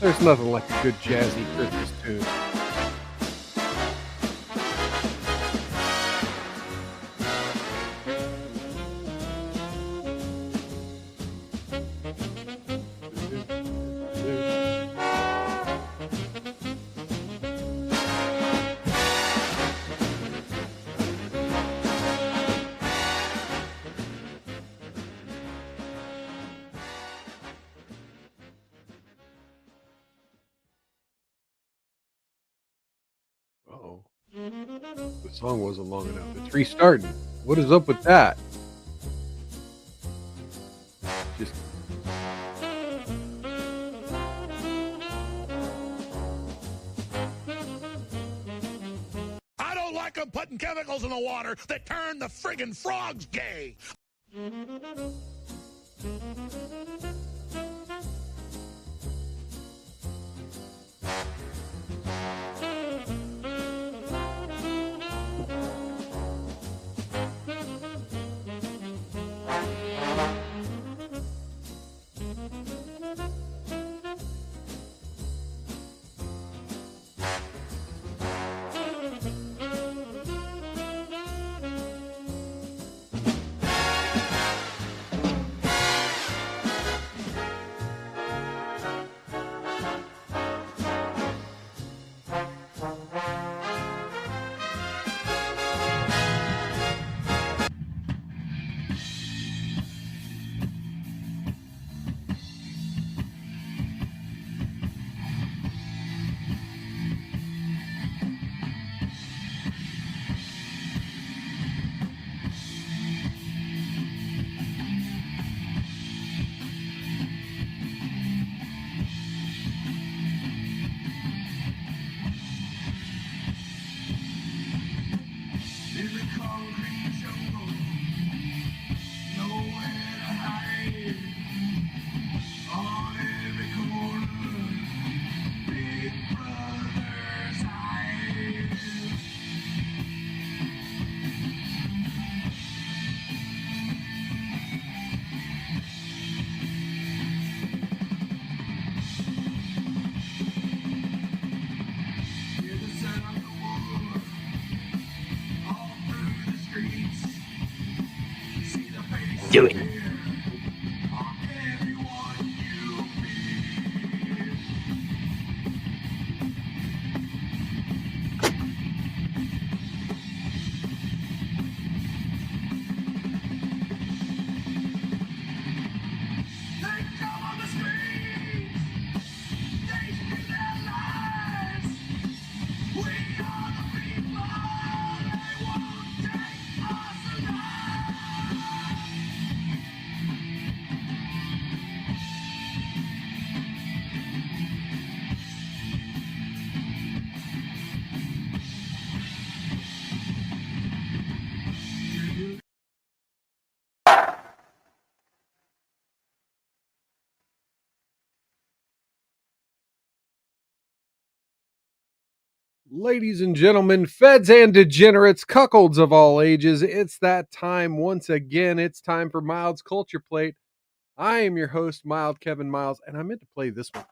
There's nothing like a good jazzy Christmas tune. Uh-oh. The song wasn't long enough. It's restarting. What is up with that? Just I don't like them putting chemicals in the water that turn the friggin' frogs gay. Do it. ladies and gentlemen, feds and degenerates, cuckolds of all ages, it's that time once again. It's time for Mild's Culture Plate. I am your host, Mild Kevin Miles, and I meant to play this one.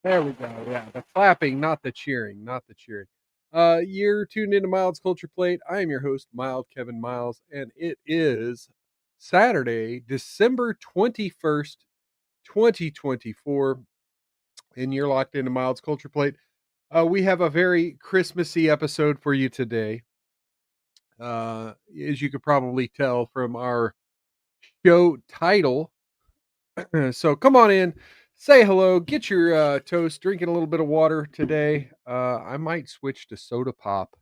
There we go. Yeah, the clapping, not the cheering, not the cheering. You're tuned into Mild's Culture Plate. I am your host, Mild Kevin Miles, and it is Saturday, December 21st, 2024, and you're locked into Mild's Culture Plate. We have a very Christmassy episode for you today. As you could probably tell from our show title. So come on in, say hello, get your toast, drinking a little bit of water today. I might switch to soda pop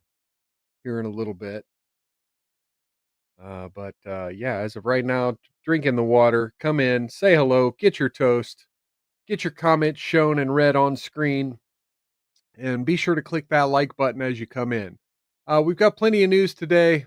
here in a little bit. But yeah, as of right now, drinking the water. Come in, say hello, get your toast. get your comments shown and read on screen. And be sure to click that like button as you come in. We've got plenty of news today,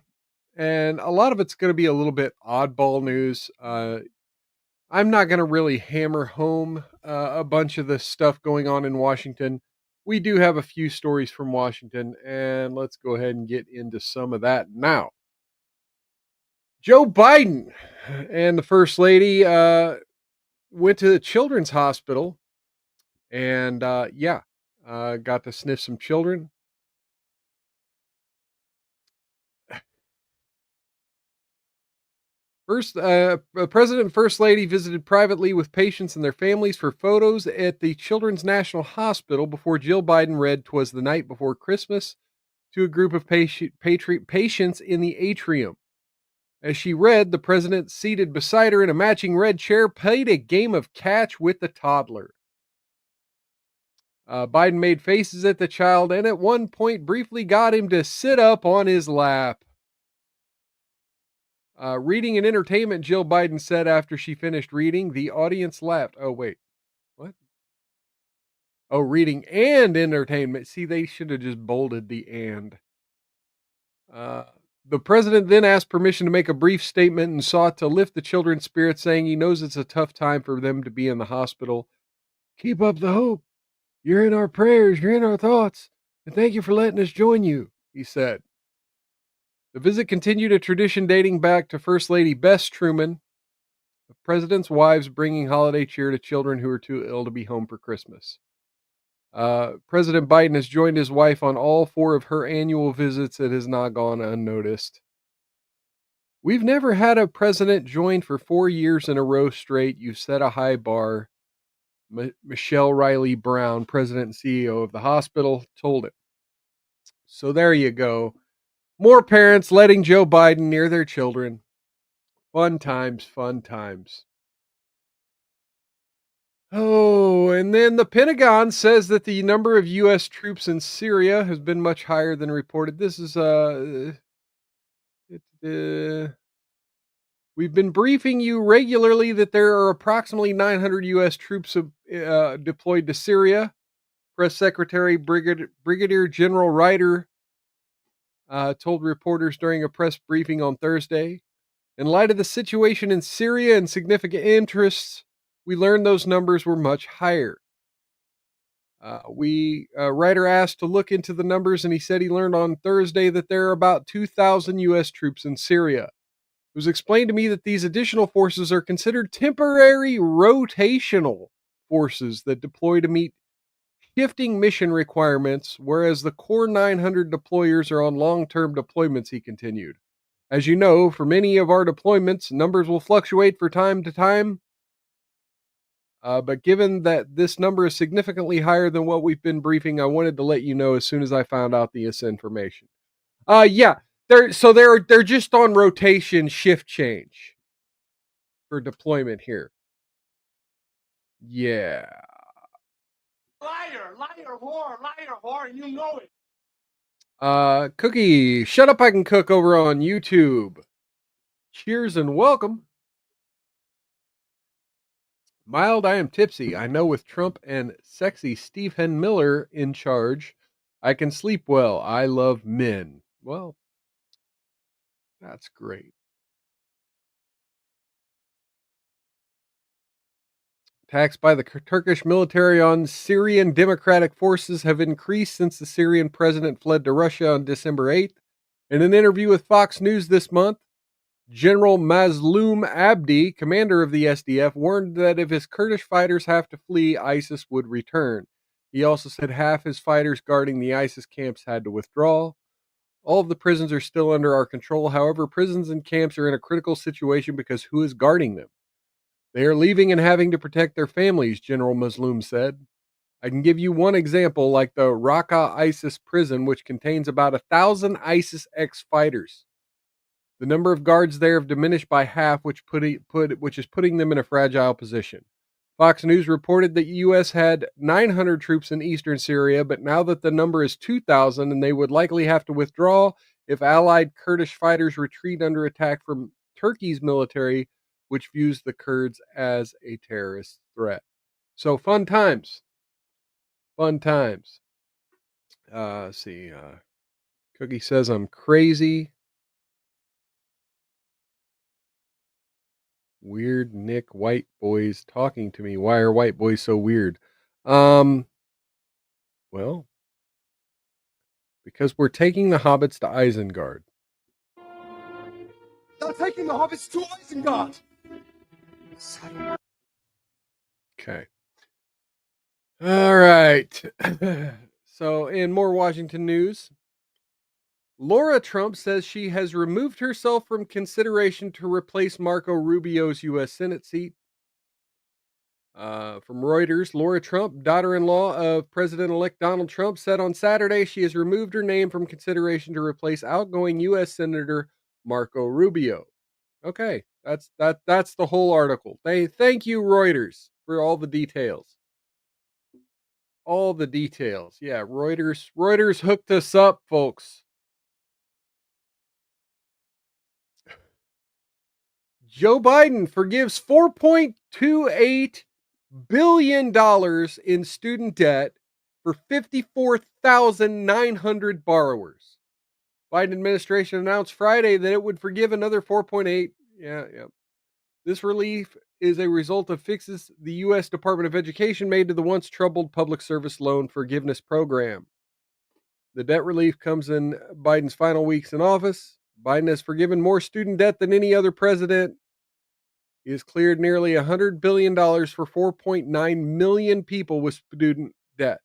and a lot of it's going to be a little bit oddball news. I'm not going to really hammer home a bunch of the stuff going on in Washington. We do have a few stories from Washington, and let's go ahead and get into some of that now. Joe Biden and the First Lady went to the Children's Hospital and, got to sniff some children. President and First Lady visited privately with patients and their families for photos at the Children's National Hospital before Jill Biden read "'Twas the Night Before Christmas" to a group of patients in the atrium. As she read, the president, seated beside her in a matching red chair, played a game of catch with the toddler. Biden made faces at the child and at one point briefly got him to sit up on his lap. Reading and entertainment, Jill Biden said after she finished reading. The audience laughed. Oh, wait. What? Oh, reading and entertainment. See, they should have just bolded the and. The president then asked permission to make a brief statement and sought to lift the children's spirits, saying he knows it's a tough time for them to be in the hospital. Keep up the hope. You're in our prayers. You're in our thoughts. And thank you for letting us join you, he said. The visit continued a tradition dating back to First Lady Bess Truman, the president's wives bringing holiday cheer to children who are too ill to be home for Christmas. President Biden has joined his wife on all 4 of her annual visits. It has not gone unnoticed. We've never had a president join for 4 years in a row straight. You've set a high bar. Michelle Riley Brown, president and CEO of the hospital, told it. So there you go. More parents letting Joe Biden near their children. Fun times, fun times. Oh, and then the Pentagon says that the number of U.S. troops in Syria has been much higher than reported. This is we've been briefing you regularly that there are approximately 900 U.S. troops deployed to Syria. Press Secretary Brigadier General Ryder told reporters during a press briefing on Thursday. In light of the situation in Syria and significant interests, we learned those numbers were much higher. Ryder asked to look into the numbers, and he said he learned on Thursday that there are about 2,000 U.S. troops in Syria. It was explained to me that these additional forces are considered temporary rotational forces that deploy to meet shifting mission requirements, whereas the core 900 deployers are on long-term deployments, he continued. As you know, for many of our deployments, numbers will fluctuate from time to time. But given that this number is significantly higher than what we've been briefing, I wanted to let you know as soon as I found out this information. They're just on rotation, shift change for deployment here. Yeah. Liar, whore, you know it. Cookie, Shut Up I Can Cook over on YouTube. Cheers and welcome. Mild, I am tipsy. I know with Trump and sexy Stephen Miller in charge, I can sleep well. I love men. Well, that's great. Attacks by the Turkish military on Syrian Democratic forces have increased since the Syrian president fled to Russia on December 8th. In an interview with Fox News this month, General Mazloum Abdi, commander of the SDF, warned that if his Kurdish fighters have to flee, ISIS would return. He also said half his fighters guarding the ISIS camps had to withdraw. All of the prisons are still under our control. However, prisons and camps are in a critical situation because who is guarding them? They are leaving and having to protect their families, General Mazloum said. I can give you one example, like the Raqqa ISIS prison, which contains about 1,000 ISIS ex-fighters. The number of guards there have diminished by half, which is putting them in a fragile position. Fox News reported that the U.S. had 900 troops in eastern Syria, but now that the number is 2,000, and they would likely have to withdraw if allied Kurdish fighters retreat under attack from Turkey's military, which views the Kurds as a terrorist threat. So fun times. Fun times. Let's see. Cookie says I'm crazy. Weird Nick white boys talking to me. Why are white boys so weird? Well, because we're taking the hobbits to Isengard. They're taking the hobbits to Isengard. Okay. All right. So, in more Washington news, Laura Trump says she has removed herself from consideration to replace Marco Rubio's U.S. Senate seat. From Reuters, Laura Trump, daughter-in-law of President-elect Donald Trump, said on Saturday she has removed her name from consideration to replace outgoing U.S. Senator Marco Rubio. Okay, that's the whole article. Thank you, Reuters, for all the details. All the details. Yeah, Reuters hooked us up, folks. Joe Biden forgives $4.28 billion in student debt for 54,900 borrowers. Biden administration announced Friday that it would forgive another 4.8. Yeah. This relief is a result of fixes the U.S. Department of Education made to the once troubled public service loan forgiveness program. The debt relief comes in Biden's final weeks in office. Biden has forgiven more student debt than any other president. He has cleared nearly $100 billion for 4.9 million people with student debt.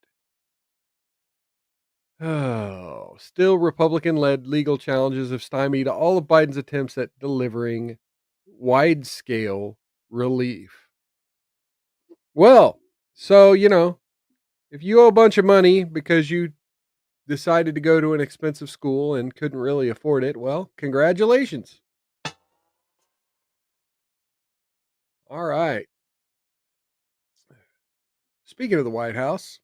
Oh, still Republican-led legal challenges have stymied all of Biden's attempts at delivering wide-scale relief. Well, so, if you owe a bunch of money because you decided to go to an expensive school and couldn't really afford it, well, congratulations. All right. Speaking of the White House,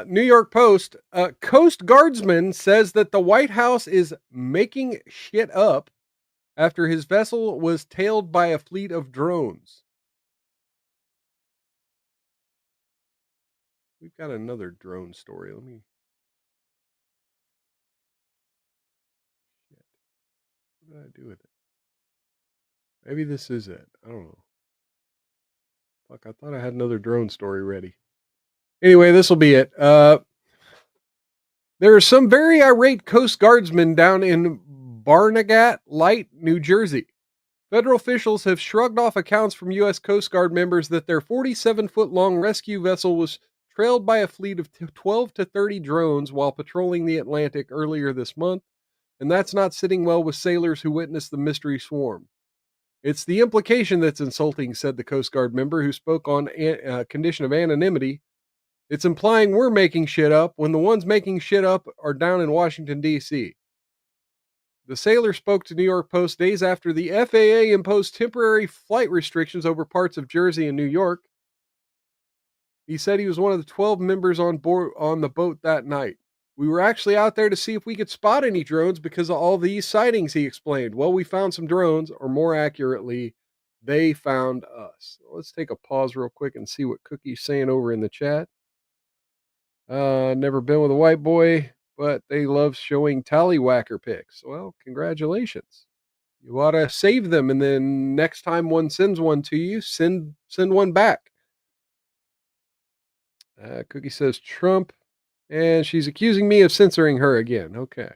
New York Post, Coast Guardsman says that the White House is making shit up after his vessel was tailed by a fleet of drones. We've got another drone story. What did I do with it? Maybe this is it. I don't know. Fuck, I thought I had another drone story ready. Anyway, this will be it. There are some very irate Coast Guardsmen down in Barnegat Light, New Jersey. Federal officials have shrugged off accounts from U.S. Coast Guard members that their 47-foot-long rescue vessel was trailed by a fleet of 12 to 30 drones while patrolling the Atlantic earlier this month, and that's not sitting well with sailors who witnessed the mystery swarm. It's the implication that's insulting, said the Coast Guard member who spoke on condition of anonymity. It's implying we're making shit up when the ones making shit up are down in Washington, D.C. The sailor spoke to New York Post days after the FAA imposed temporary flight restrictions over parts of Jersey and New York. He said he was one of the 12 members on board on the boat that night. We were actually out there to see if we could spot any drones because of all these sightings, he explained. Well, we found some drones, or more accurately, they found us. Let's take a pause real quick and see what Cookie's saying over in the chat. Never been with a white boy, but they love showing tallywhacker pics. Well, congratulations. You ought to save them, and then next time one sends one to you, send one back. Cookie says Trump, and she's accusing me of censoring her again. Okay.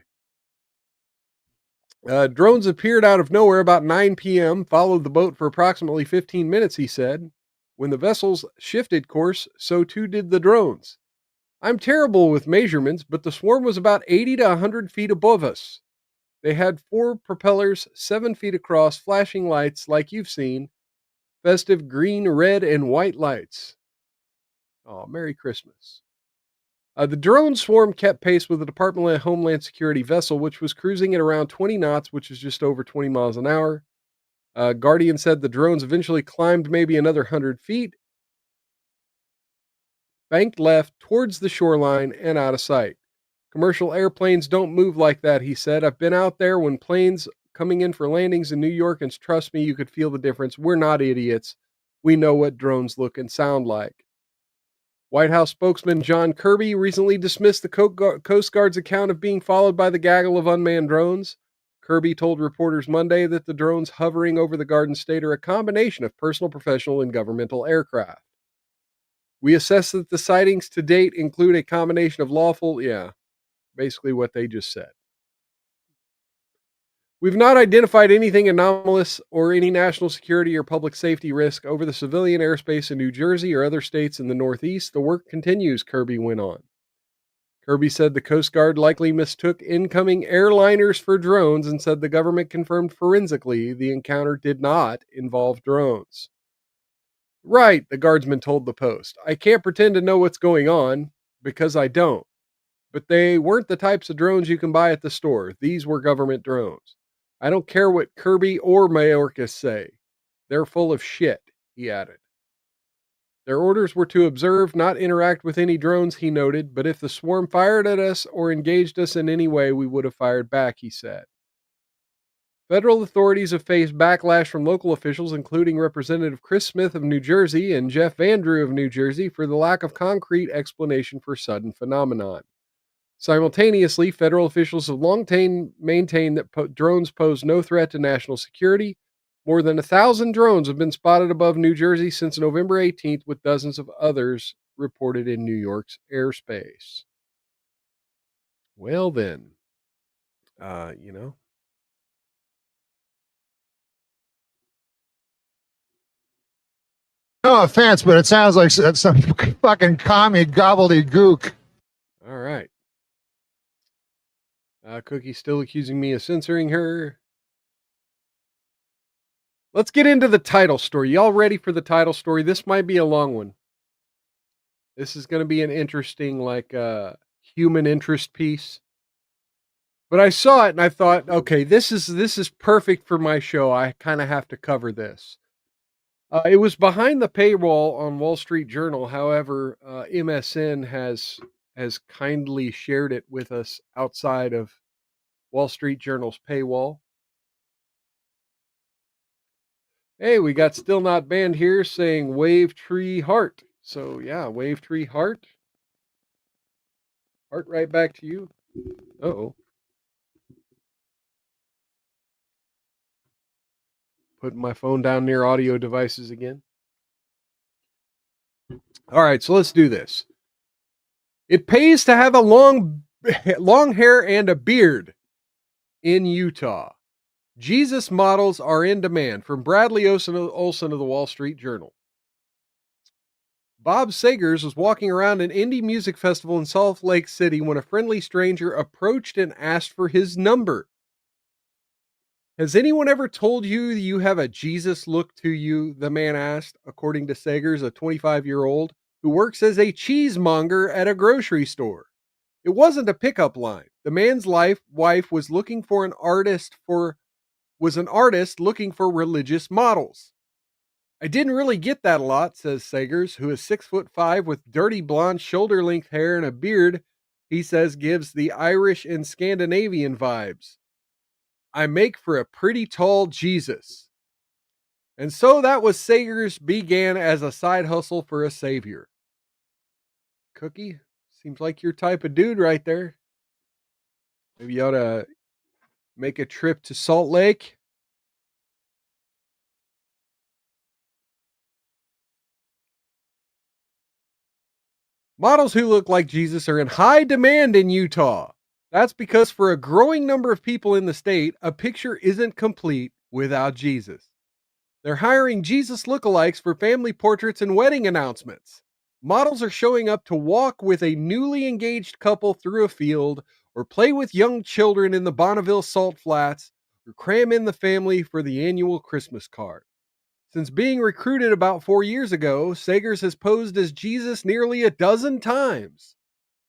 Drones appeared out of nowhere about 9 p.m., followed the boat for approximately 15 minutes, he said. When the vessels shifted course, so too did the drones. I'm terrible with measurements, but the swarm was about 80 to 100 feet above us. They had 4 propellers, 7 feet across, flashing lights like you've seen, festive green, red, and white lights. Oh, Merry Christmas. The drone swarm kept pace with the Department of Homeland Security vessel, which was cruising at around 20 knots, which is just over 20 miles an hour. Guardian said the drones eventually climbed maybe another 100 feet, banked left towards the shoreline, and out of sight. Commercial airplanes don't move like that, he said. I've been out there when planes coming in for landings in New York, and trust me, you could feel the difference. We're not idiots. We know what drones look and sound like. White House spokesman John Kirby recently dismissed the Coast Guard's account of being followed by the gaggle of unmanned drones. Kirby told reporters Monday that the drones hovering over the Garden State are a combination of personal, professional, and governmental aircraft. We assess that the sightings to date include a combination of lawful, basically what they just said. We've not identified anything anomalous or any national security or public safety risk over the civilian airspace in New Jersey or other states in the Northeast. The work continues, Kirby went on. Kirby said the Coast Guard likely mistook incoming airliners for drones and said the government confirmed forensically the encounter did not involve drones. Right, the guardsman told the Post. I can't pretend to know what's going on because I don't. But they weren't the types of drones you can buy at the store. These were government drones. I don't care what Kirby or Mayorkas say. They're full of shit, he added. Their orders were to observe, not interact with any drones, he noted, but if the swarm fired at us or engaged us in any way, we would have fired back, he said. Federal authorities have faced backlash from local officials, including Representative Chris Smith of New Jersey and Jeff Van Drew of New Jersey, for the lack of concrete explanation for sudden phenomenon. Simultaneously, federal officials have long maintained that drones pose no threat to national security. More than 1,000 drones have been spotted above New Jersey since November 18th, with dozens of others reported in New York's airspace. Well, then, No offense, but it sounds like some fucking commie gobbledygook. All right. Cookie's still accusing me of censoring her. Let's get into the title story. Y'all ready for the title story? This might be a long one. This is going to be an interesting, human interest piece. But I saw it and I thought, okay, this is perfect for my show. I kind of have to cover this. It was behind the paywall on Wall Street Journal. However, MSN has kindly shared it with us outside of Wall Street Journal's paywall. Hey, we got Still Not Banned here saying Wave Tree Heart. So yeah, Wave Tree Heart. Heart right back to you. Uh-oh. Putting my phone down near audio devices again. All right, so let's do this. It pays to have a long hair and a beard in Utah. Jesus models are in demand, from Bradley Olson of the Wall Street Journal. Bob Sagers was walking around an indie music festival in Salt Lake City when a friendly stranger approached and asked for his number. Has anyone ever told you you have a Jesus look to you? The man asked, according to Sagers, a 25-year-old who works as a cheesemonger at a grocery store. It wasn't a pickup line. The man's wife was looking for an artist looking for religious models. I didn't really get that a lot, says Sagers, who is 6'5" with dirty blonde shoulder-length hair and a beard he says gives the Irish and Scandinavian vibes. I make for a pretty tall Jesus. And so that was Sagers began as a side hustle for a savior. Cookie, seems like your type of dude right there. Maybe you ought to make a trip to Salt Lake. Models who look like Jesus are in high demand in Utah. That's because for a growing number of people in the state, a picture isn't complete without Jesus. They're hiring Jesus lookalikes for family portraits and wedding announcements. Models are showing up to walk with a newly engaged couple through a field, or play with young children in the Bonneville Salt Flats, or cram in the family for the annual Christmas card. Since being recruited about 4 years ago, Sagers has posed as Jesus nearly a dozen times.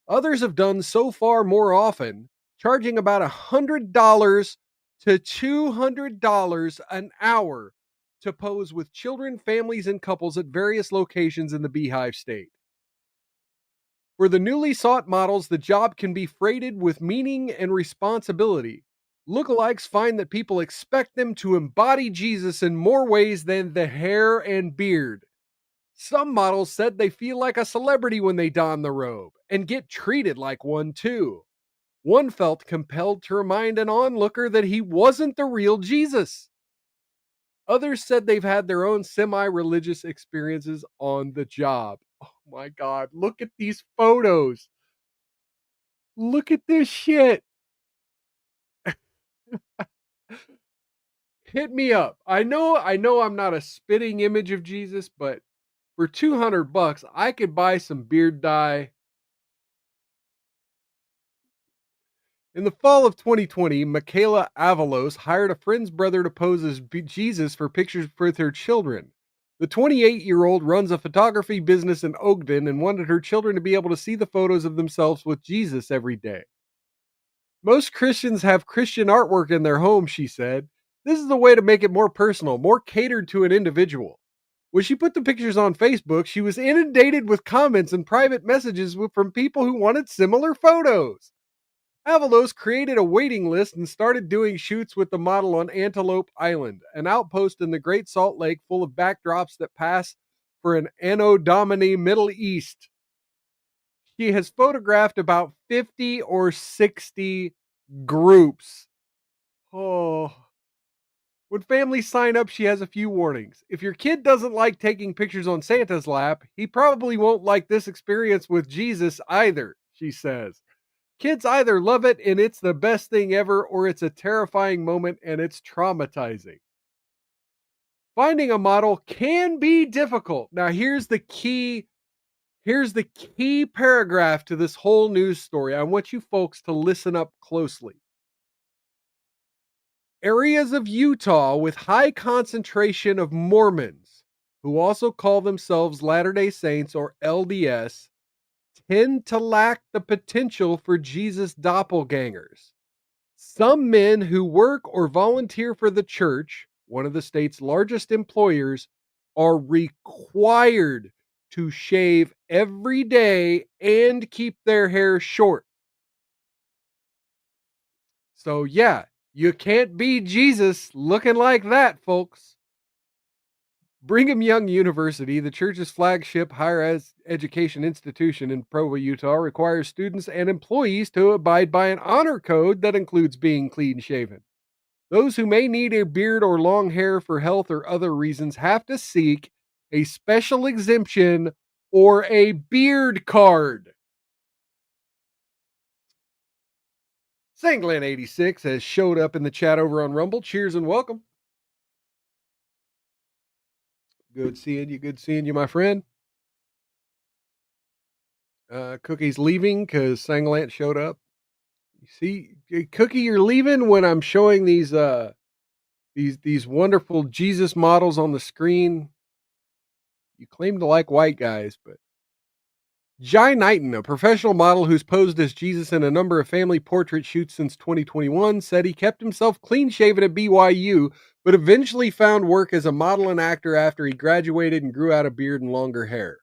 Others have done so far more often, charging about $100 to $200 an hour to pose with children, families, and couples at various locations in the Beehive State. For the newly sought models, the job can be freighted with meaning and responsibility. Lookalikes find that people expect them to embody Jesus in more ways than the hair and beard. Some models said they feel like a celebrity when they don the robe and get treated like one too. One felt compelled to remind an onlooker that he wasn't the real Jesus. Others said they've had their own semi religious experiences on the job. Oh my God, look at these photos. Look at this shit. Hit me up. I know I'm not a spitting image of Jesus, but for $200, I could buy some beard dye. In the fall of 2020, Michaela Avalos hired a friend's brother to pose as Jesus for pictures with her children. The 28-year-old runs a photography business in Ogden and wanted her children to be able to see the photos of themselves with Jesus every day. Most Christians have Christian artwork in their home, she said. This is the way to make it more personal, more catered to an individual. When she put the pictures on Facebook, she was inundated with comments and private messages from people who wanted similar photos. Avalos created a waiting list and started doing shoots with the model on Antelope Island, an outpost in the Great Salt Lake full of backdrops that pass for an Anno Domini Middle East. She has photographed about 50 or 60 groups. Oh. When families sign up, she has a few warnings. If your kid doesn't like taking pictures on Santa's lap, he probably won't like this experience with Jesus either, she says. Kids either love it and it's the best thing ever, or it's a terrifying moment and it's traumatizing. Finding a model can be difficult. Now, here's the key paragraph to this whole news story. I want you folks to listen up closely. Areas of Utah with high concentration of Mormons, who also call themselves Latter-day Saints or LDS, tend to lack the potential for Jesus doppelgangers. Some men who work or volunteer for the church, one of the state's largest employers, are required to shave every day and keep their hair short. So, yeah, you can't be Jesus looking like that, folks. Brigham Young University, the church's flagship higher education institution in Provo, Utah, requires students and employees to abide by an honor code that includes being clean shaven. Those who may need a beard or long hair for health or other reasons have to seek a special exemption or a beard card. Sanglan86 has showed up in the chat over on Rumble. Cheers and welcome. Good seeing you, my friend. Cookie's leaving because Sanglant showed up. You see, Cookie, you're leaving when I'm showing these wonderful Jesus models on the screen. You claim to like white guys, but Jai Knighton, a professional model who's posed as Jesus in a number of family portrait shoots since 2021, said he kept himself clean-shaven at BYU, but eventually found work as a model and actor after he graduated and grew out a beard and longer hair.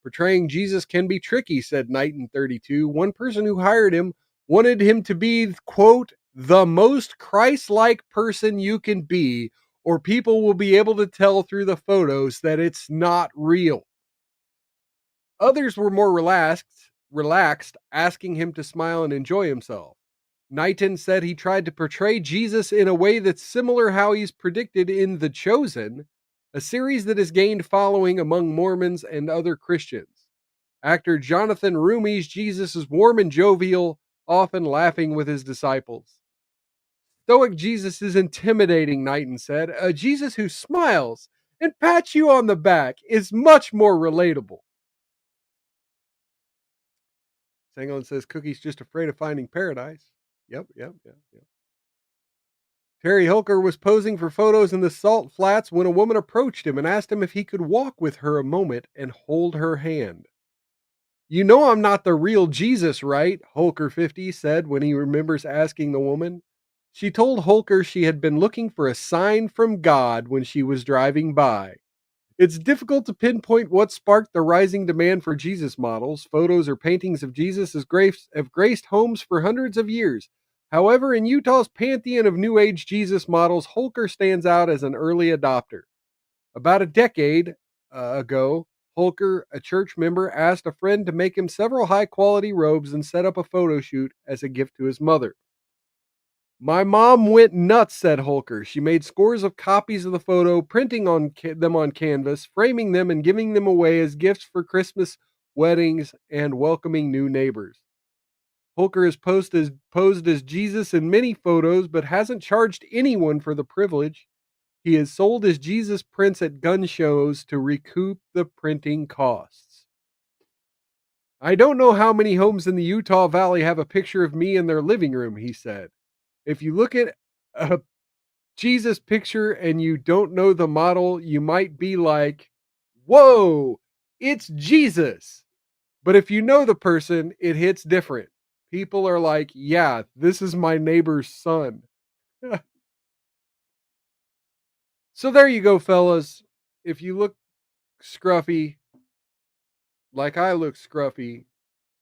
Portraying Jesus can be tricky, said Knighton, 32. One person who hired him wanted him to be, quote, the most Christ-like person you can be, or people will be able to tell through the photos that it's not real. Others were more relaxed, asking him to smile and enjoy himself. Knighton said he tried to portray Jesus in a way that's similar how he's predicted in The Chosen, a series that has gained following among Mormons and other Christians. Actor Jonathan Rumi's Jesus is warm and jovial, often laughing with his disciples. Stoic Jesus is intimidating, Knighton said. A Jesus who smiles and pats you on the back is much more relatable. Sanglan says Cookie's just afraid of finding paradise. Yep. Terry Hilker was posing for photos in the Salt Flats when a woman approached him and asked him if he could walk with her a moment and hold her hand. You know I'm not the real Jesus, right? Holker 50 said when he remembers asking the woman. She told Holker she had been looking for a sign from God when she was driving by. It's difficult to pinpoint what sparked the rising demand for Jesus models. Photos or paintings of Jesus have graced homes for hundreds of years. However, in Utah's pantheon of New Age Jesus models, Holker stands out as an early adopter. About a decade ago, Holker, a church member, asked a friend to make him several high quality robes and set up a photo shoot as a gift to his mother. My mom went nuts, said Holker. She made scores of copies of the photo, printing them on canvas, framing them, and giving them away as gifts for Christmas, weddings, and welcoming new neighbors. Holker has posed as Jesus in many photos, but hasn't charged anyone for the privilege. He has sold his Jesus prints at gun shows to recoup the printing costs. I don't know how many homes in the Utah Valley have a picture of me in their living room, he said. If you look at a Jesus picture and you don't know the model, you might be like, whoa, it's Jesus. But if you know the person, it hits different. People are like, yeah, this is my neighbor's son. So there you go, fellas. If you look scruffy, like I look scruffy,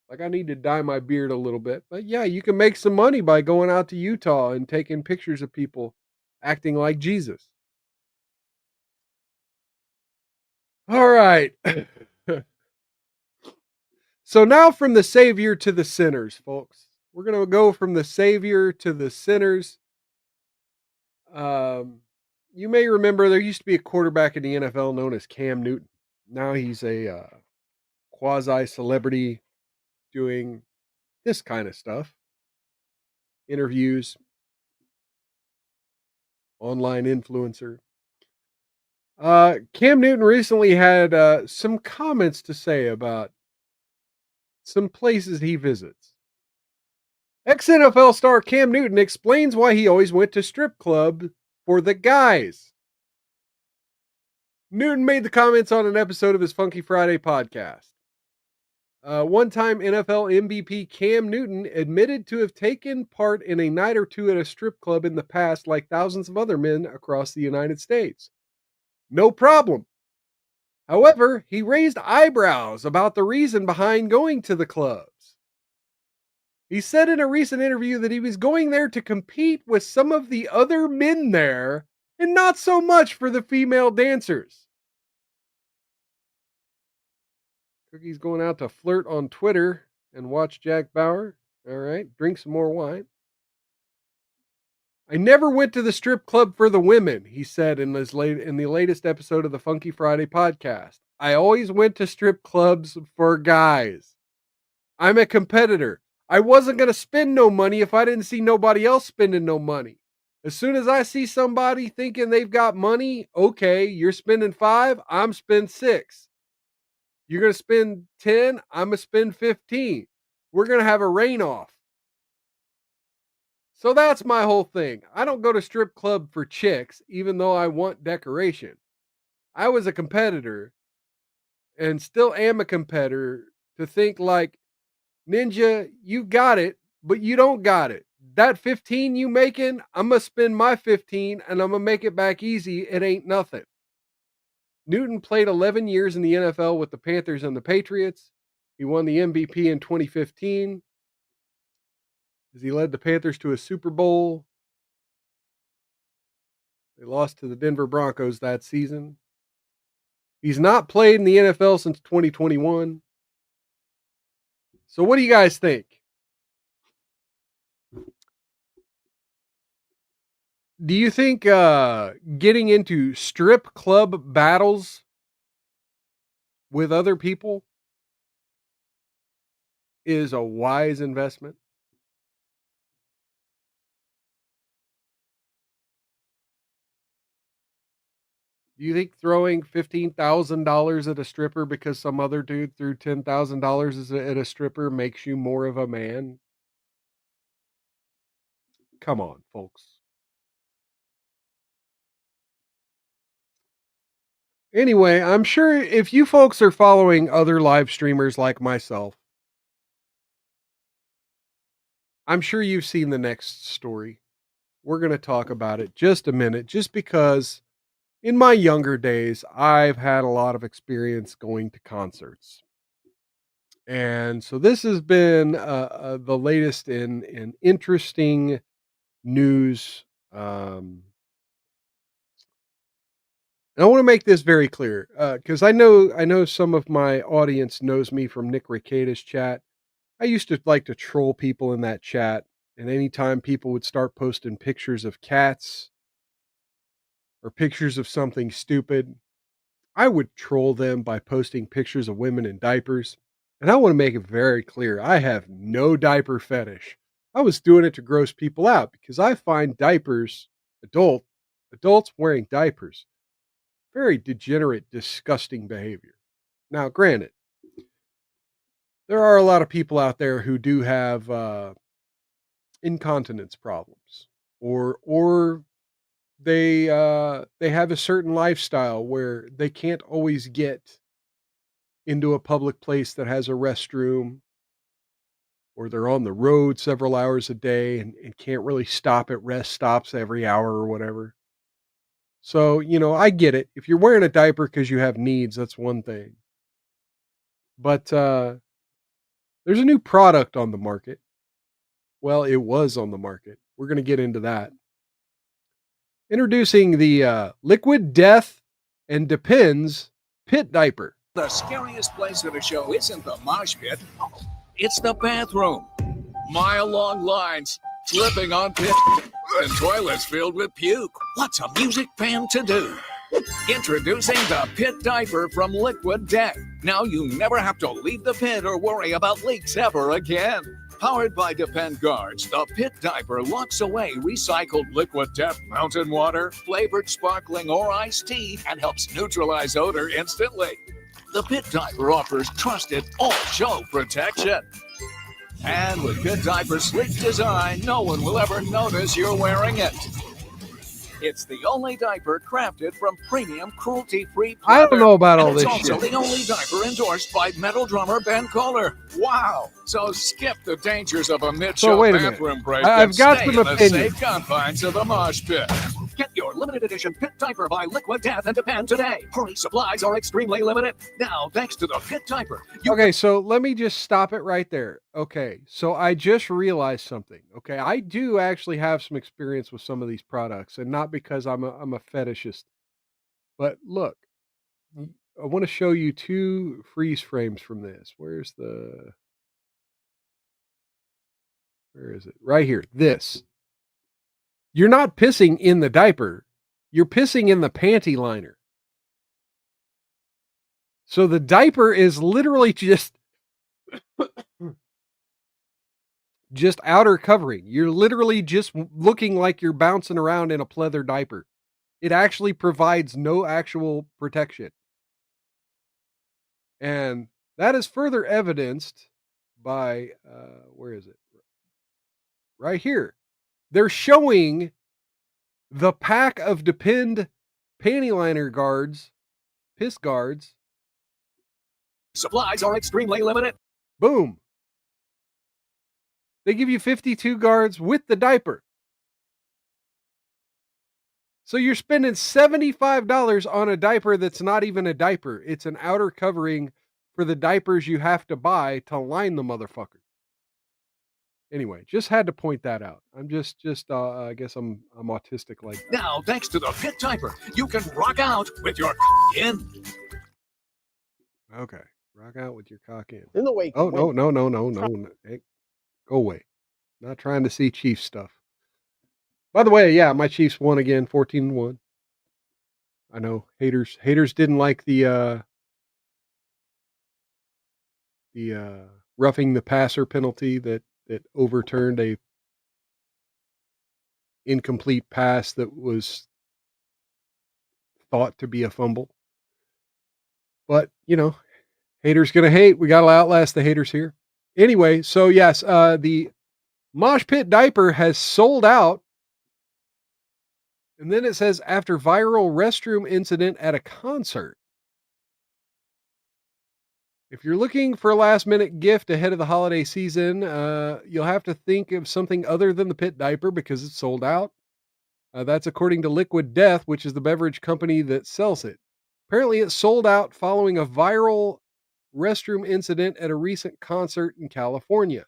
like I need to dye my beard a little bit. But yeah, you can make some money by going out to Utah and taking pictures of people acting like Jesus. All right. So now from the Savior to the sinners, folks. We're going to go from the Savior to the sinners. You may remember there used to be a quarterback in the NFL known as Cam Newton. Now he's a quasi celebrity doing this kind of stuff, interviews, online influencer. Cam Newton recently had some comments to say about some places he visits. Ex-NFL star Cam Newton explains why he always went to strip club for the guys. Newton made the comments on an episode of his Funky Friday podcast. One-time NFL MVP Cam Newton admitted to have taken part in a night or two at a strip club in the past, like thousands of other men across the United States. No problem. However, he raised eyebrows about the reason behind going to the clubs. He said in a recent interview that he was going there to compete with some of the other men there and not so much for the female dancers. Cookie's going out to flirt on Twitter and watch Jack Bauer. All right, drink some more wine. I never went to the strip club for the women, he said in the latest episode of the Funky Friday podcast. I always went to strip clubs for guys. I'm a competitor. I wasn't going to spend no money if I didn't see nobody else spending no money. As soon as I see somebody thinking they've got money, okay, you're spending 5, I'm spend 6. You're going to spend 10, I'm going to spend 15. We're going to have a rain off. So that's my whole thing. I don't go to strip club for chicks, even though I want decoration. I was a competitor and still am a competitor to think like, Ninja, you got it, but you don't got it. That 15 you making, I'm going to spend my 15 and I'm going to make it back easy. It ain't nothing. Newton played 11 years in the NFL with the Panthers and the Patriots. He won the MVP in 2015 as he led the Panthers to a Super Bowl. They lost to the Denver Broncos that season. He's not played in the NFL since 2021. So what do you guys think? Do you think getting into strip club battles with other people is a wise investment? Do you think throwing $15,000 at a stripper because some other dude threw $10,000 at a stripper makes you more of a man? Come on, folks. Anyway, I'm sure if you folks are following other live streamers like myself, I'm sure you've seen the next story. We're going to talk about it just a minute, just because in my younger days, I've had a lot of experience going to concerts. And so this has been the latest in interesting news And I want to make this very clear because I know some of my audience knows me from Nick Ricada's chat. I used to like to troll people in that chat, and anytime people would start posting pictures of cats or pictures of something stupid, I would troll them by posting pictures of women in diapers. And I want to make it very clear I have no diaper fetish. I was doing it to gross people out because I find diapers, adults wearing diapers, very degenerate, disgusting behavior. Now, granted, there are a lot of people out there who do have incontinence problems, or they have a certain lifestyle where they can't always get into a public place that has a restroom, or they're on the road several hours a day and can't really stop at rest stops every hour or whatever. So, I get it. If you're wearing a diaper because you have needs, that's one thing. But there's a new product on the market. Well, it was on the market. We're going to get into that. Introducing the Liquid Death and Depends Pit Diaper. The scariest place at a show isn't the mosh pit, it's the bathroom. Mile-long lines, slipping on pit, and toilets filled with puke. What's a music fan to do? Introducing the Pit Diaper from Liquid Death. Now you never have to leave the pit or worry about leaks ever again. Powered by Depend Guards, the Pit Diaper locks away recycled Liquid Death fountain water, flavored sparkling or iced tea, and helps neutralize odor instantly. The Pit Diaper offers trusted all-show protection. And with Pit Diaper's sleek design, no one will ever notice you're wearing it. It's the only diaper crafted from premium, cruelty-free I don't know about all this shit. It's also shit. the only diaper endorsed by metal drummer Ben Kohler. Wow! So skip the dangers of a mid-show wait a minute. bathroom break I've and got stay some in the opinions. safe confines of the mosh pit. Get your limited edition Pit Diaper by Liquid Death and Depend today. Hurry, supplies are extremely limited. Now, thanks to the Pit Diaper, Okay, so let me just stop it right there. Okay, so I just realized something. Okay, I do actually have some experience with some of these products, and not because I'm a fetishist. But look, I want to show you two freeze frames from this. Where is it? Right here. This. You're not pissing in the diaper. You're pissing in the panty liner. So the diaper is literally just outer covering. You're literally just looking like you're bouncing around in a pleather diaper. It actually provides no actual protection. And that is further evidenced by, where is it? Right here. They're showing the pack of Depend panty liner guards, piss guards. supplies are extremely limited. Boom. They give you 52 guards with the diaper. So you're spending $75 on a diaper that's not even a diaper. It's an outer covering for the diapers you have to buy to line the motherfucker. Anyway, just had to point that out. I'm just I guess I'm autistic like that. Now, thanks to the Pit Diaper, you can rock out with your in. Okay. Rock out with your cock in. In the wake. Oh, no. Hey, go away. Not trying to see Chiefs stuff. By the way, yeah, my Chiefs won again, 14-1. I know haters didn't like the roughing the passer penalty that overturned a incomplete pass that was thought to be a fumble. But, haters gonna hate. We gotta outlast the haters here. Anyway, so yes, the Mosh Pit diaper has sold out. And then it says, after viral restroom incident at a concert. If you're looking for a last minute gift ahead of the holiday season, you'll have to think of something other than the Pit diaper because it's sold out. That's according to Liquid Death, which is the beverage company that sells it. Apparently it sold out following a viral restroom incident at a recent concert in California.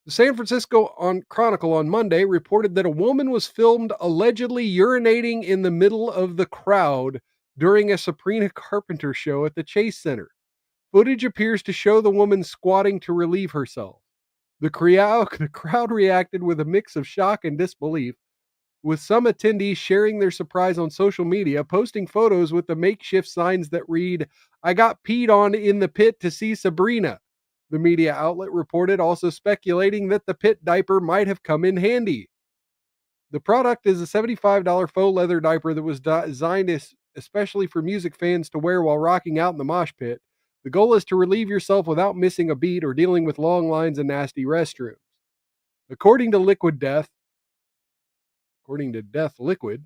The San Francisco Chronicle on Monday reported that a woman was filmed allegedly urinating in the middle of the crowd during a Sabrina Carpenter show at the Chase Center. Footage appears to show the woman squatting to relieve herself. The crowd reacted with a mix of shock and disbelief, with some attendees sharing their surprise on social media, posting photos with the makeshift signs that read, "I got peed on in the pit to see Sabrina." The media outlet reported, also speculating that the pit diaper might have come in handy. The product is a $75 faux leather diaper that was designed especially for music fans to wear while rocking out in the mosh pit. The goal is to relieve yourself without missing a beat or dealing with long lines and nasty restrooms. According to Death Liquid,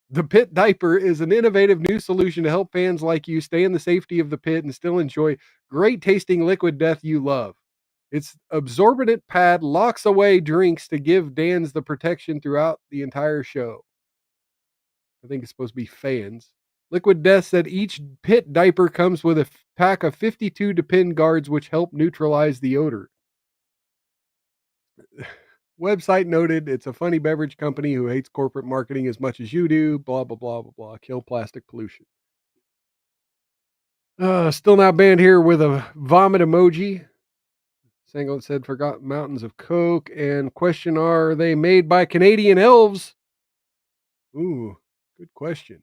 the pit diaper is an innovative new solution to help fans like you stay in the safety of the pit and still enjoy great tasting liquid death you love. Its absorbent pad locks away drinks to give Dans the protection throughout the entire show. I think it's supposed to be fans. Liquid Death said each pit diaper comes with a pack of 52 Depend guards which help neutralize the odor. Website noted it's a funny beverage company who hates corporate marketing as much as you do. Blah, blah, blah, blah, blah. Kill plastic pollution. Still not banned here with a vomit emoji. Sango said forgot mountains of Coke. And question, are they made by Canadian elves? Ooh, good question.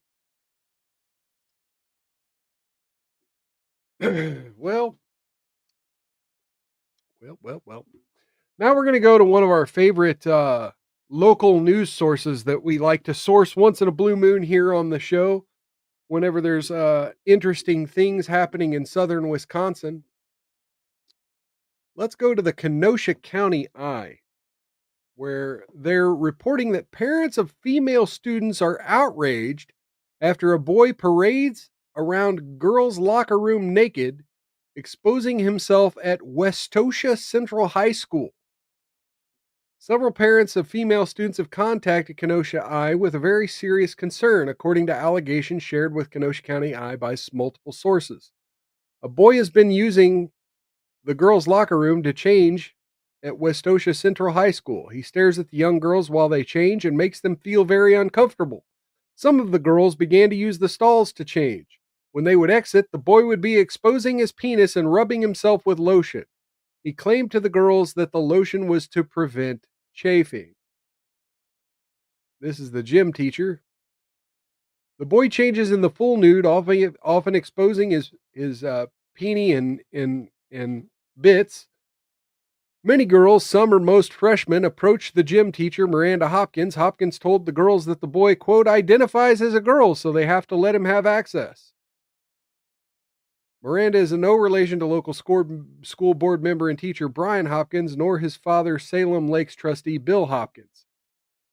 Well. Now we're going to go to one of our favorite local news sources that we like to source once in a blue moon here on the show. Whenever there's interesting things happening in southern Wisconsin. Let's go to the Kenosha County Eye, where they're reporting that parents of female students are outraged after a boy parades around girls' locker room naked, exposing himself at Westosha Central High School. Several parents of female students have contacted Kenosha Eye with a very serious concern, according to allegations shared with Kenosha County Eye by multiple sources. A boy has been using the girls' locker room to change at Westosha Central High School. He stares at the young girls while they change and makes them feel very uncomfortable. Some of the girls began to use the stalls to change. When they would exit, the boy would be exposing his penis and rubbing himself with lotion. He claimed to the girls that the lotion was to prevent chafing. This is the gym teacher. The boy changes in the full nude, often exposing his peenie and bits. Many girls, some or most freshmen, approached the gym teacher, Miranda Hopkins. Hopkins told the girls that the boy, quote, identifies as a girl, so they have to let him have access. Miranda is in no relation to local school board member and teacher Brian Hopkins, nor his father, Salem Lakes trustee Bill Hopkins.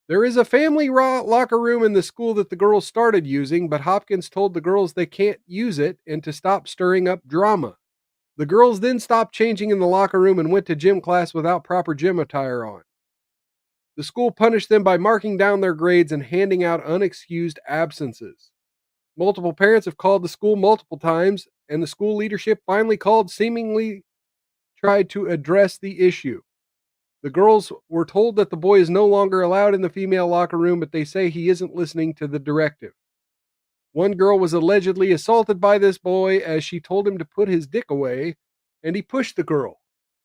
There is a family locker room in the school that the girls started using, but Hopkins told the girls they can't use it and to stop stirring up drama. The girls then stopped changing in the locker room and went to gym class without proper gym attire on. The school punished them by marking down their grades and handing out unexcused absences. Multiple parents have called the school multiple times, and the school leadership finally called, seemingly tried to address the issue. The girls were told that the boy is no longer allowed in the female locker room, but they say he isn't listening to the directive. One girl was allegedly assaulted by this boy as she told him to put his dick away, and he pushed the girl.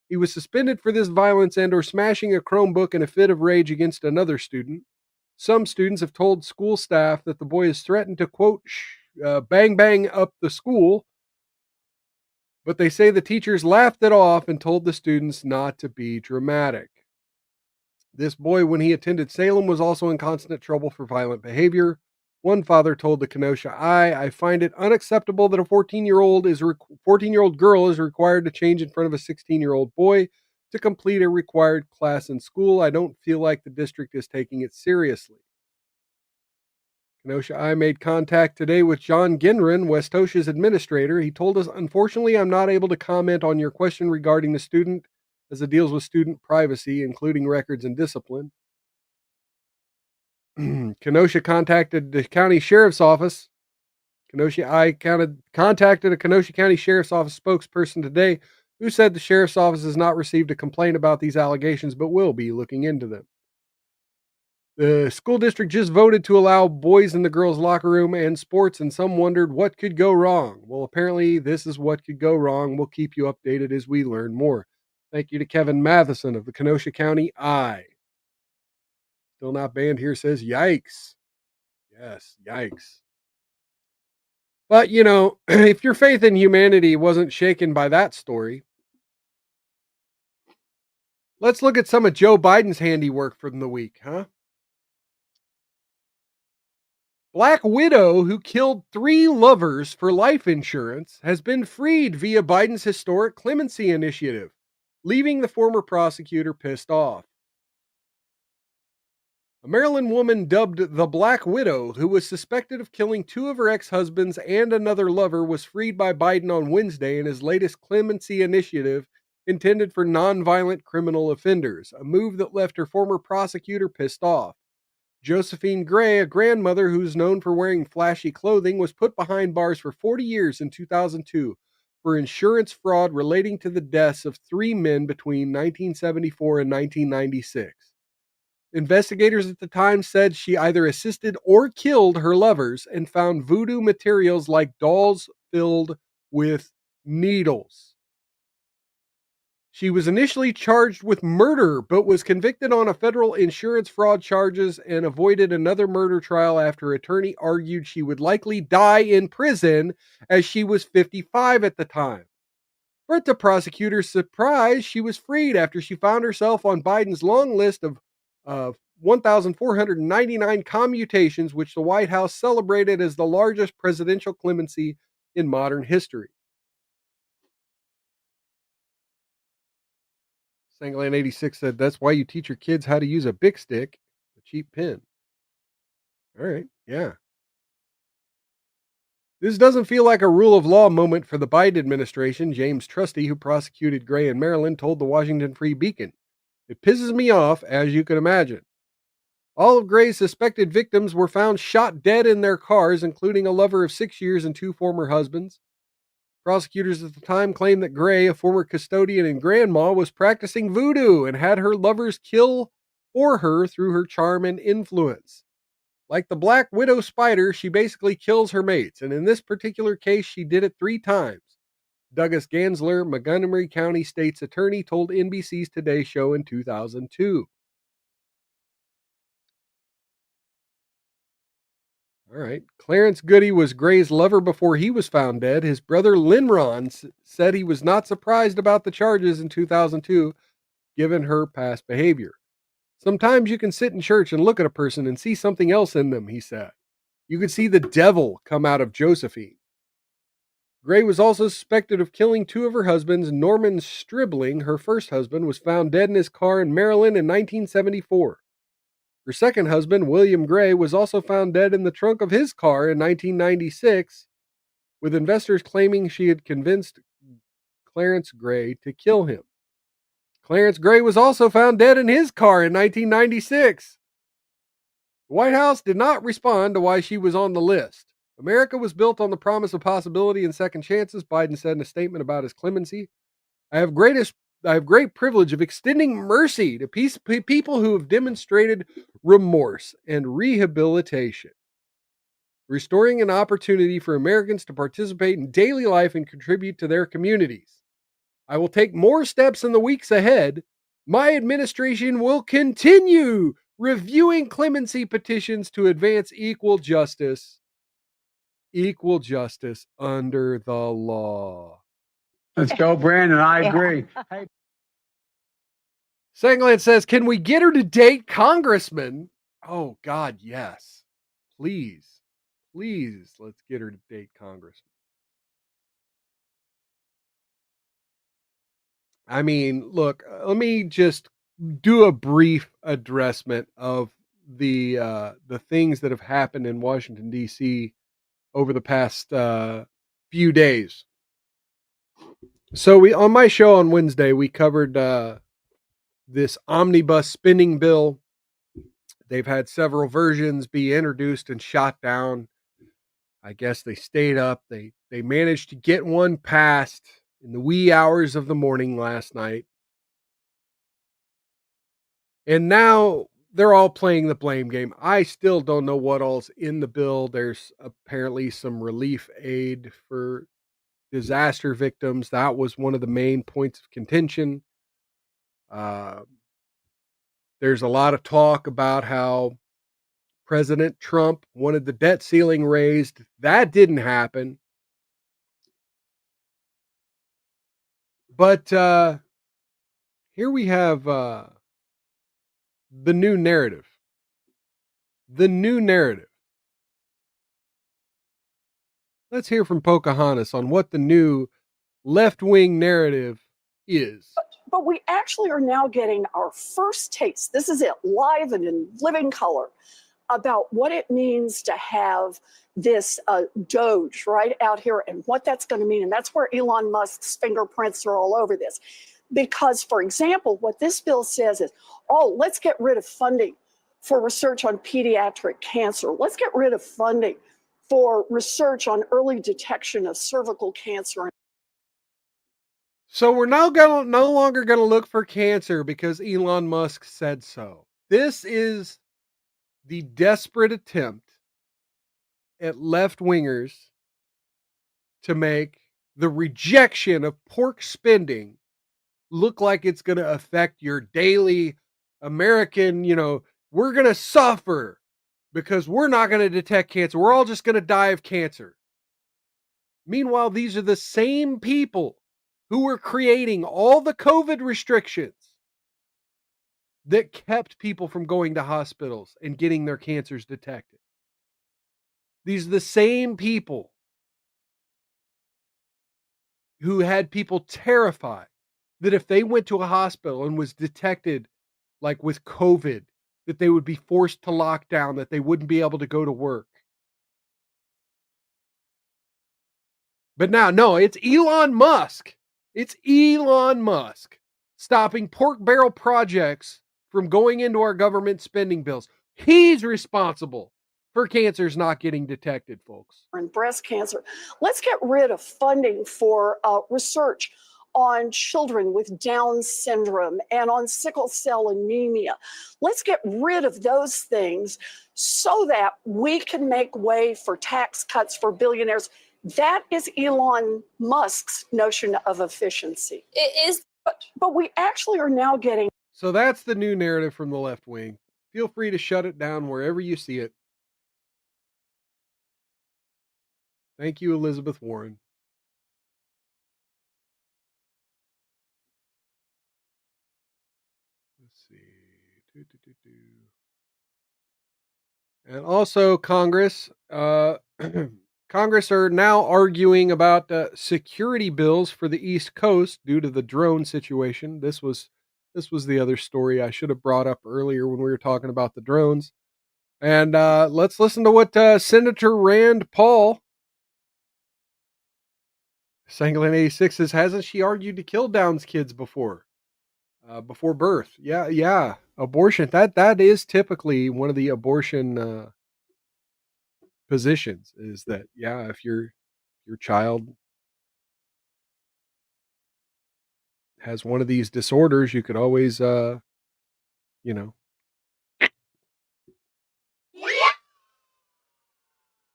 He was suspended for this violence and or smashing a Chromebook in a fit of rage against another student. Some students have told school staff that the boy has threatened to, quote, bang bang up the school, but they say the teachers laughed it off and told the students not to be dramatic. This boy, when he attended Salem, was also in constant trouble for violent behavior. One father told the Kenosha Eye, I find it unacceptable that a 14-year-old girl is required to change in front of a 16-year-old boy to complete a required class in school. I don't feel like the district is taking it seriously. Kenosha Eye made contact today with John Ginrin, Westosha's administrator. He told us, unfortunately, I'm not able to comment on your question regarding the student as it deals with student privacy, including records and discipline. Kenosha contacted the county sheriff's office. Kenosha Eye contacted a Kenosha County Sheriff's Office spokesperson today who said the sheriff's office has not received a complaint about these allegations, but will be looking into them. The school district just voted to allow boys in the girls' locker room and sports, and some wondered what could go wrong. Well, apparently, this is what could go wrong. We'll keep you updated as we learn more. Thank you to Kevin Matheson of the Kenosha County Eye. Still not banned here says, yikes. Yes, yikes. But, you know, if your faith in humanity wasn't shaken by that story, let's look at some of Joe Biden's handiwork from the week, huh? Black widow who killed 3 lovers for life insurance has been freed via Biden's historic clemency initiative, leaving the former prosecutor pissed off. A Maryland woman dubbed the Black Widow, who was suspected of killing 2 of her ex-husbands and another lover, was freed by Biden on Wednesday in his latest clemency initiative intended for nonviolent criminal offenders, a move that left her former prosecutor pissed off. Josephine Gray, a grandmother who's known for wearing flashy clothing, was put behind bars for 40 years in 2002 for insurance fraud relating to the deaths of 3 men between 1974 and 1996. Investigators at the time said she either assisted or killed her lovers and found voodoo materials like dolls filled with needles. She was initially charged with murder, but was convicted on a federal insurance fraud charges and avoided another murder trial after her attorney argued she would likely die in prison as she was 55 at the time. But to prosecutors' surprise, she was freed after she found herself on Biden's long list of 1,499 commutations, which the White House celebrated as the largest presidential clemency in modern history. Sangland 86 said, that's why you teach your kids how to use a Bic stick, a cheap pen. All right, yeah. This doesn't feel like a rule of law moment for the Biden administration, James Trusty, who prosecuted Gray in Maryland, told the Washington Free Beacon. It pisses me off, as you can imagine. All of Gray's suspected victims were found shot dead in their cars, including a lover of 6 years and 2 former husbands. Prosecutors at the time claimed that Gray, a former custodian and grandma, was practicing voodoo and had her lovers kill for her through her charm and influence. Like the Black Widow spider, she basically kills her mates, and in this particular case, she did it 3 times. Douglas Gansler, Montgomery County State's attorney, told NBC's Today Show in 2002. All right. Clarence Goody was Gray's lover before he was found dead. His brother Linron said he was not surprised about the charges in 2002, given her past behavior. Sometimes you can sit in church and look at a person and see something else in them, he said. You could see the devil come out of Josephine. Gray was also suspected of killing 2 of her husbands. Norman Stribling, her first husband, was found dead in his car in Maryland in 1974. Her second husband, William Gray, was also found dead in the trunk of his car in 1996, with investors claiming she had convinced Clarence Gray to kill him. Clarence Gray was also found dead in his car in 1996. The White House did not respond to why she was on the list. America was built on the promise of possibility and second chances, Biden said in a statement about his clemency. I have great privilege of extending mercy to people who have demonstrated remorse and rehabilitation, restoring an opportunity for Americans to participate in daily life and contribute to their communities. I will take more steps in the weeks ahead. My administration will continue reviewing clemency petitions to advance equal justice under the law. Let's go, Brandon. I agree. Sangland says, can we get her to date Congressman? Oh, God, yes. Please, let's get her to date Congressman. I mean, look, let me just do a brief addressment of the things that have happened in Washington, D.C. over the past few days. So on my show on Wednesday, we covered this omnibus spending bill. They've had several versions be introduced and shot down. I guess they stayed up. They managed to get one passed in the wee hours of the morning last night. And now they're all playing the blame game. I still don't know what all's in the bill. There's apparently some relief aid for disaster victims. That was one of the main points of contention. There's a lot of talk about how President Trump wanted the debt ceiling raised. That didn't happen. But here we have the new narrative. The new narrative. Let's hear from Pocahontas on what the new left-wing narrative is. But we actually are now getting our first taste. This is it, live and in living color, about what it means to have this Doge right out here and what that's going to mean. And that's where Elon Musk's fingerprints are all over this. Because, for example, what this bill says is, oh, let's get rid of funding for research on pediatric cancer. Let's get rid of funding for research on early detection of cervical cancer. So we're now no longer going to look for cancer because Elon Musk said so. This is the desperate attempt at left-wingers to make the rejection of pork spending look like it's going to affect your daily American, we're going to suffer because we're not going to detect cancer. We're all just going to die of cancer. Meanwhile, these are the same people who were creating all the COVID restrictions that kept people from going to hospitals and getting their cancers detected. These are the same people who had people terrified that if they went to a hospital and was detected like with COVID, that they would be forced to lock down, that they wouldn't be able to go to work. But now, no, it's Elon Musk. It's Elon Musk stopping pork barrel projects from going into our government spending bills. He's responsible for cancers not getting detected, folks. And breast cancer. Let's get rid of funding for research on children with Down syndrome and on sickle cell anemia. Let's get rid of those things so that we can make way for tax cuts for billionaires. That is Elon Musk's notion of efficiency. It is. But we actually are now getting. So that's the new narrative from the left wing. Feel free to shut it down wherever you see it. Thank you, Elizabeth Warren. Let's see. And also Congress. Congress are now arguing about security bills for the East Coast due to the drone situation. This was the other story I should have brought up earlier when we were talking about the drones. And let's listen to what Senator Rand Paul, Sangling 86, says. Hasn't she argued to kill Downs kids before birth? Yeah. Abortion. That is typically one of the abortion positions, is that, yeah, if your child has one of these disorders, you could always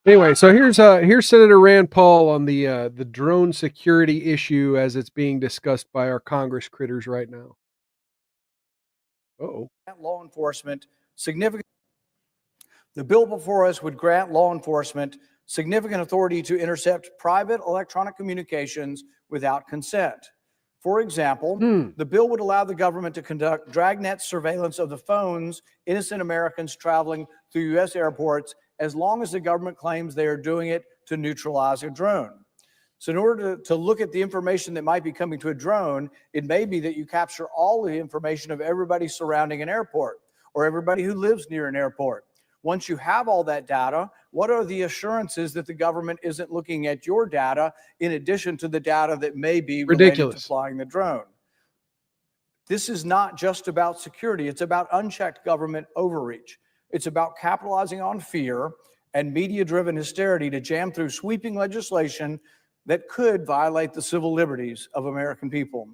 Anyway, so here's Senator Rand Paul on the drone security issue as it's being discussed by our Congress critters right now. Uh-oh. Law enforcement significant. The bill before us would grant law enforcement significant authority to intercept private electronic communications without consent. For example, the bill would allow the government to conduct dragnet surveillance of the phones innocent Americans traveling through U.S. airports, as long as the government claims they are doing it to neutralize a drone. So in order to look at the information that might be coming to a drone, it may be that you capture all the information of everybody surrounding an airport or everybody who lives near an airport. Once you have all that data, what are the assurances that the government isn't looking at your data in addition to the data that may be related to flying the drone? This is not just about security. It's about unchecked government overreach. It's about capitalizing on fear and media-driven hysteria to jam through sweeping legislation that could violate the civil liberties of American people.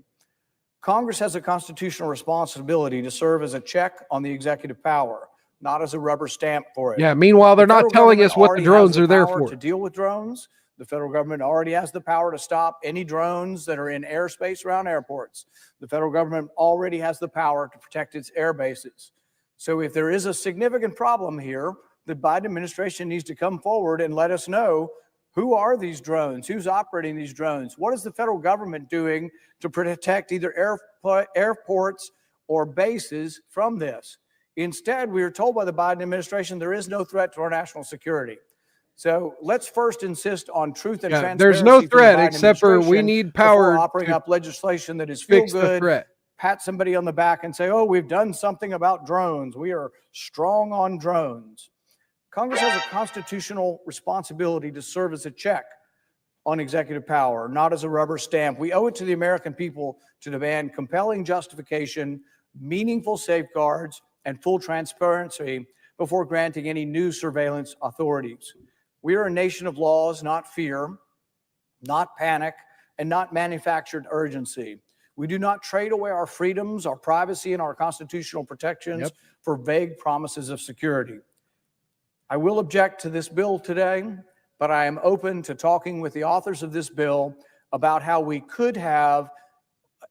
Congress has a constitutional responsibility to serve as a check on the executive power, not as a rubber stamp for it. Yeah, meanwhile, they're not telling us what the drones are there for. To deal with drones, the federal government already has the power to stop any drones that are in airspace around airports. The federal government already has the power to protect its air bases. So if there is a significant problem here, the Biden administration needs to come forward and let us know, who are these drones? Who's operating these drones? What is the federal government doing to protect either airports or bases from this? Instead, we are told by the Biden administration there is no threat to our national security. So let's first insist on truth and transparency. There's no threat except for we need power operating up legislation that is feel good, pat somebody on the back and say, oh, we've done something about drones. We are strong on drones. Congress has a constitutional responsibility to serve as a check on executive power, not as a rubber stamp. We owe it to the American people to demand compelling justification, meaningful safeguards, and full transparency before granting any new surveillance authorities. We are a nation of laws, not fear, not panic, and not manufactured urgency. We do not trade away our freedoms, our privacy, and our constitutional protections for vague promises of security. I will object to this bill today, but I am open to talking with the authors of this bill about how we could have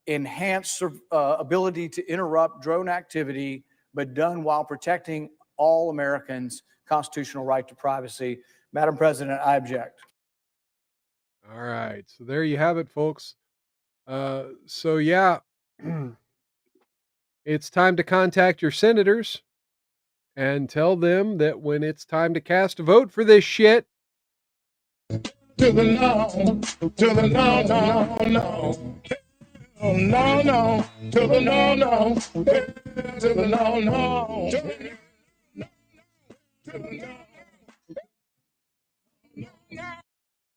enhanced ability to interrupt drone activity, but done while protecting all Americans' constitutional right to privacy. Madam President, I object. All right. So there you have it, folks. So yeah, it's time to contact your senators and tell them that when it's time to cast a vote for this shit. To the no, to the no, no, no. Oh, no, no, to the no, no, to the no, no.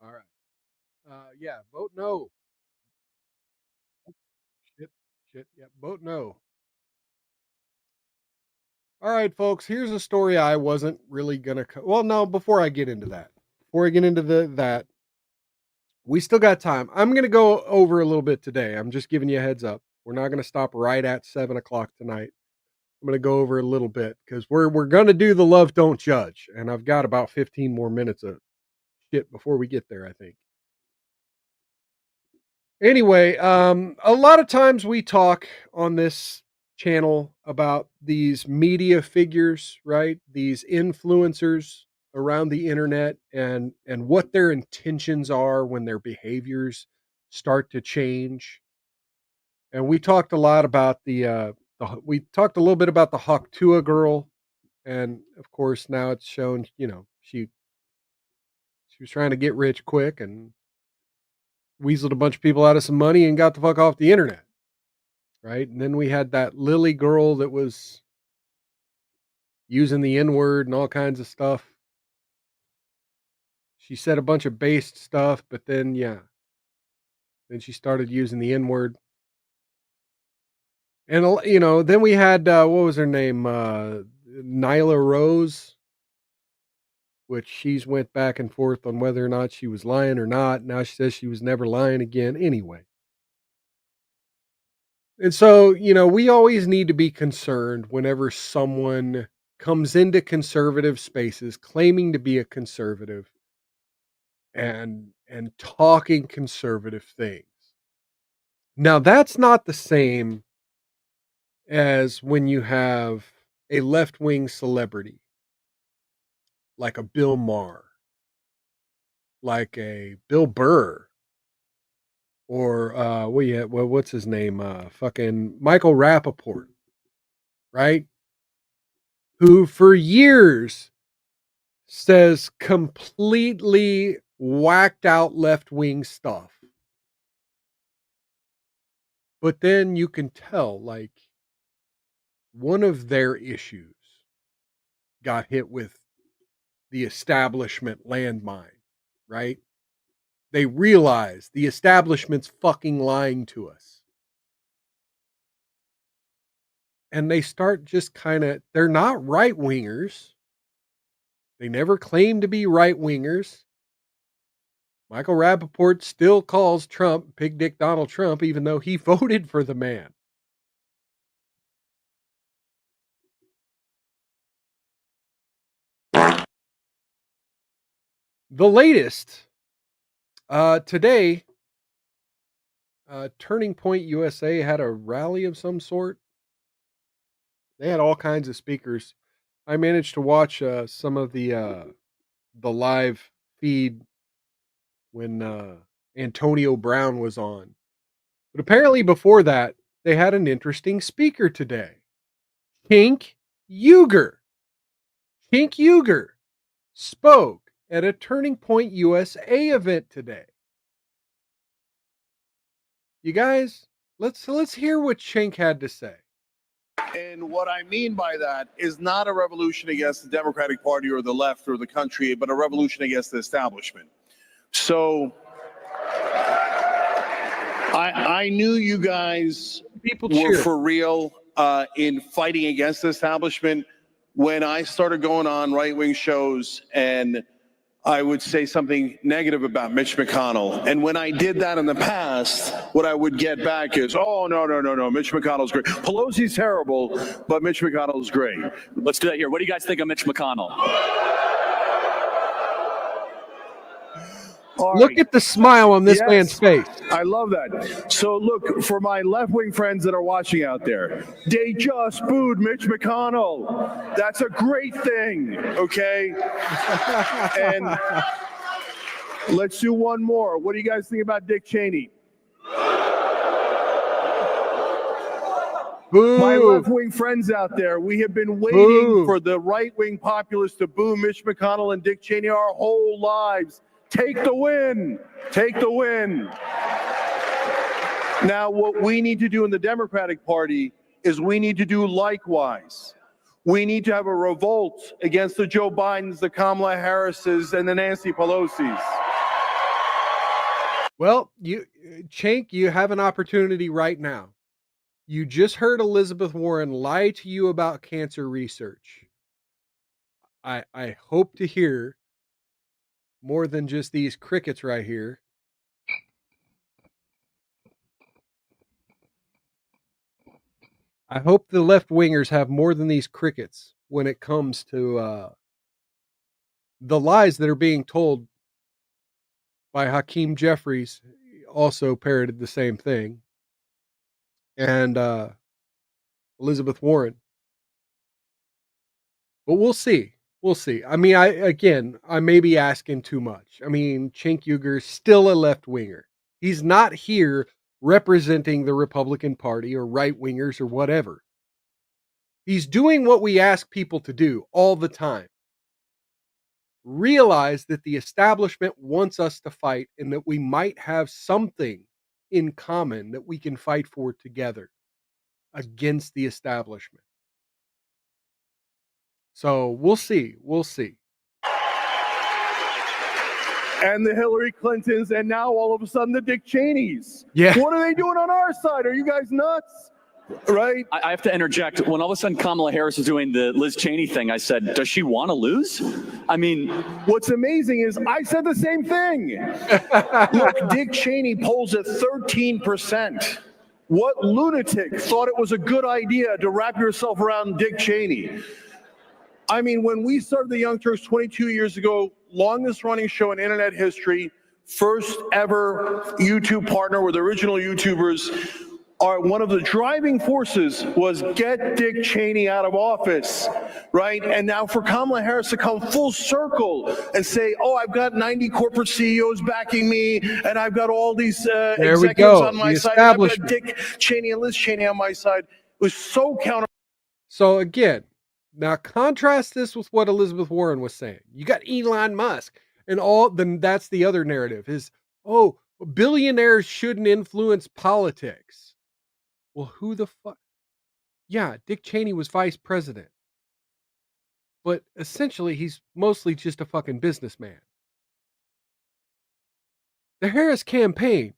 All right. Yeah, vote no. Shit. Yeah, vote no. All right, folks, here's a story I wasn't really going to well, no, before I get into that. That, we still got time. I'm going to go over a little bit today. I'm just giving you a heads up. We're not going to stop right at 7:00 tonight. I'm going to go over a little bit because we're going to do the Love Don't Judge, and I've got about 15 more minutes of shit before we get there, I think. Anyway, a lot of times we talk on this channel about these media figures, right? These influencers around the internet and what their intentions are when their behaviors start to change. And we talked a lot about we talked a little bit about the Hawktua girl, and of course now it's shown, she was trying to get rich quick and weaseled a bunch of people out of some money and got the fuck off the internet. Right. And then we had that Lily girl that was using the N-word and all kinds of stuff. She said a bunch of based stuff, but then, then she started using the N-word. And, then we had, what was her name? Nyla Rose, which she's went back and forth on whether or not she was lying or not. Now she says she was never lying again. Anyway. And so, we always need to be concerned whenever someone comes into conservative spaces claiming to be a conservative and talking conservative things. Now, that's not the same as when you have a left-wing celebrity like a Bill Maher, like a Bill Burr, or what's his name? Fucking Michael Rappaport, right? Who for years says completely whacked out left-wing stuff. But then you can tell, like, one of their issues got hit with the establishment landmine, right? They realize the establishment's fucking lying to us. And they start just they're not right-wingers. They never claim to be right-wingers. Michael Rappaport still calls Trump Pig Dick Donald Trump, even though he voted for the man. The latest today, Turning Point USA had a rally of some sort. They had all kinds of speakers. I managed to watch some of the live feed when Antonio Brown was on. But apparently before that, they had an interesting speaker today. Kink Uger. Kink Uger spoke at a Turning Point USA event today. You guys, let's hear what Chink had to say. And what I mean by that is not a revolution against the Democratic Party or the left or the country, but a revolution against the establishment. So I knew you guys were for real in fighting against the establishment when I started going on right-wing shows and I would say something negative about Mitch McConnell. And when I did that in the past, what I would get back is, oh, no, Mitch McConnell's great. Pelosi's terrible, but Mitch McConnell's great. Let's do that here. What do you guys think of Mitch McConnell? Look at the smile on this man's face. I love that. So look, for my left-wing friends that are watching out there, they just booed Mitch McConnell. That's a great thing, okay? And let's do one more. What do you guys think about Dick Cheney? Boo. My left-wing friends out there, we have been waiting for the right-wing populace to boo Mitch McConnell and Dick Cheney our whole lives. Take the win. Take the win. Now, what we need to do in the Democratic Party is we need to do likewise. We need to have a revolt against the Joe Bidens, the Kamala Harrises, and the Nancy Pelosi's. Well, Chink, you have an opportunity right now. You just heard Elizabeth Warren lie to you about cancer research. I hope to hear more than just these crickets right here. I hope the left wingers have more than these crickets when it comes to the lies that are being told by Hakeem Jeffries, also parroted the same thing, and Elizabeth Warren. But we'll see. We'll see. I mean, I may be asking too much. I mean, Cenk Uygur's still a left winger. He's not here representing the Republican Party or right wingers or whatever. He's doing what we ask people to do all the time. Realize that the establishment wants us to fight and that we might have something in common that we can fight for together against the establishment. So we'll see. We'll see. And the Hillary Clintons, and now all of a sudden the Dick Cheneys. Yeah. What are they doing on our side? Are you guys nuts? Right? I have to interject. When all of a sudden Kamala Harris was doing the Liz Cheney thing, I said, does she want to lose? I mean, what's amazing is I said the same thing. Look, Dick Cheney polls at 13%. What lunatic thought it was a good idea to wrap yourself around Dick Cheney? I mean, when we started the Young Turks 22 years ago, longest running show in internet history, first ever YouTube partner with original YouTubers, one of the driving forces was get Dick Cheney out of office, right? And now for Kamala Harris to come full circle and say, oh, I've got 90 corporate CEOs backing me, and I've got all these executives on my side, and I've got Dick Cheney and Liz Cheney on my side, was so counter. So again, now contrast this with what Elizabeth Warren was saying. You got Elon Musk and then that's the other narrative is, oh, billionaires shouldn't influence politics. Well, who the fuck? Yeah, Dick Cheney was vice president. But essentially, he's mostly just a fucking businessman. The Harris campaign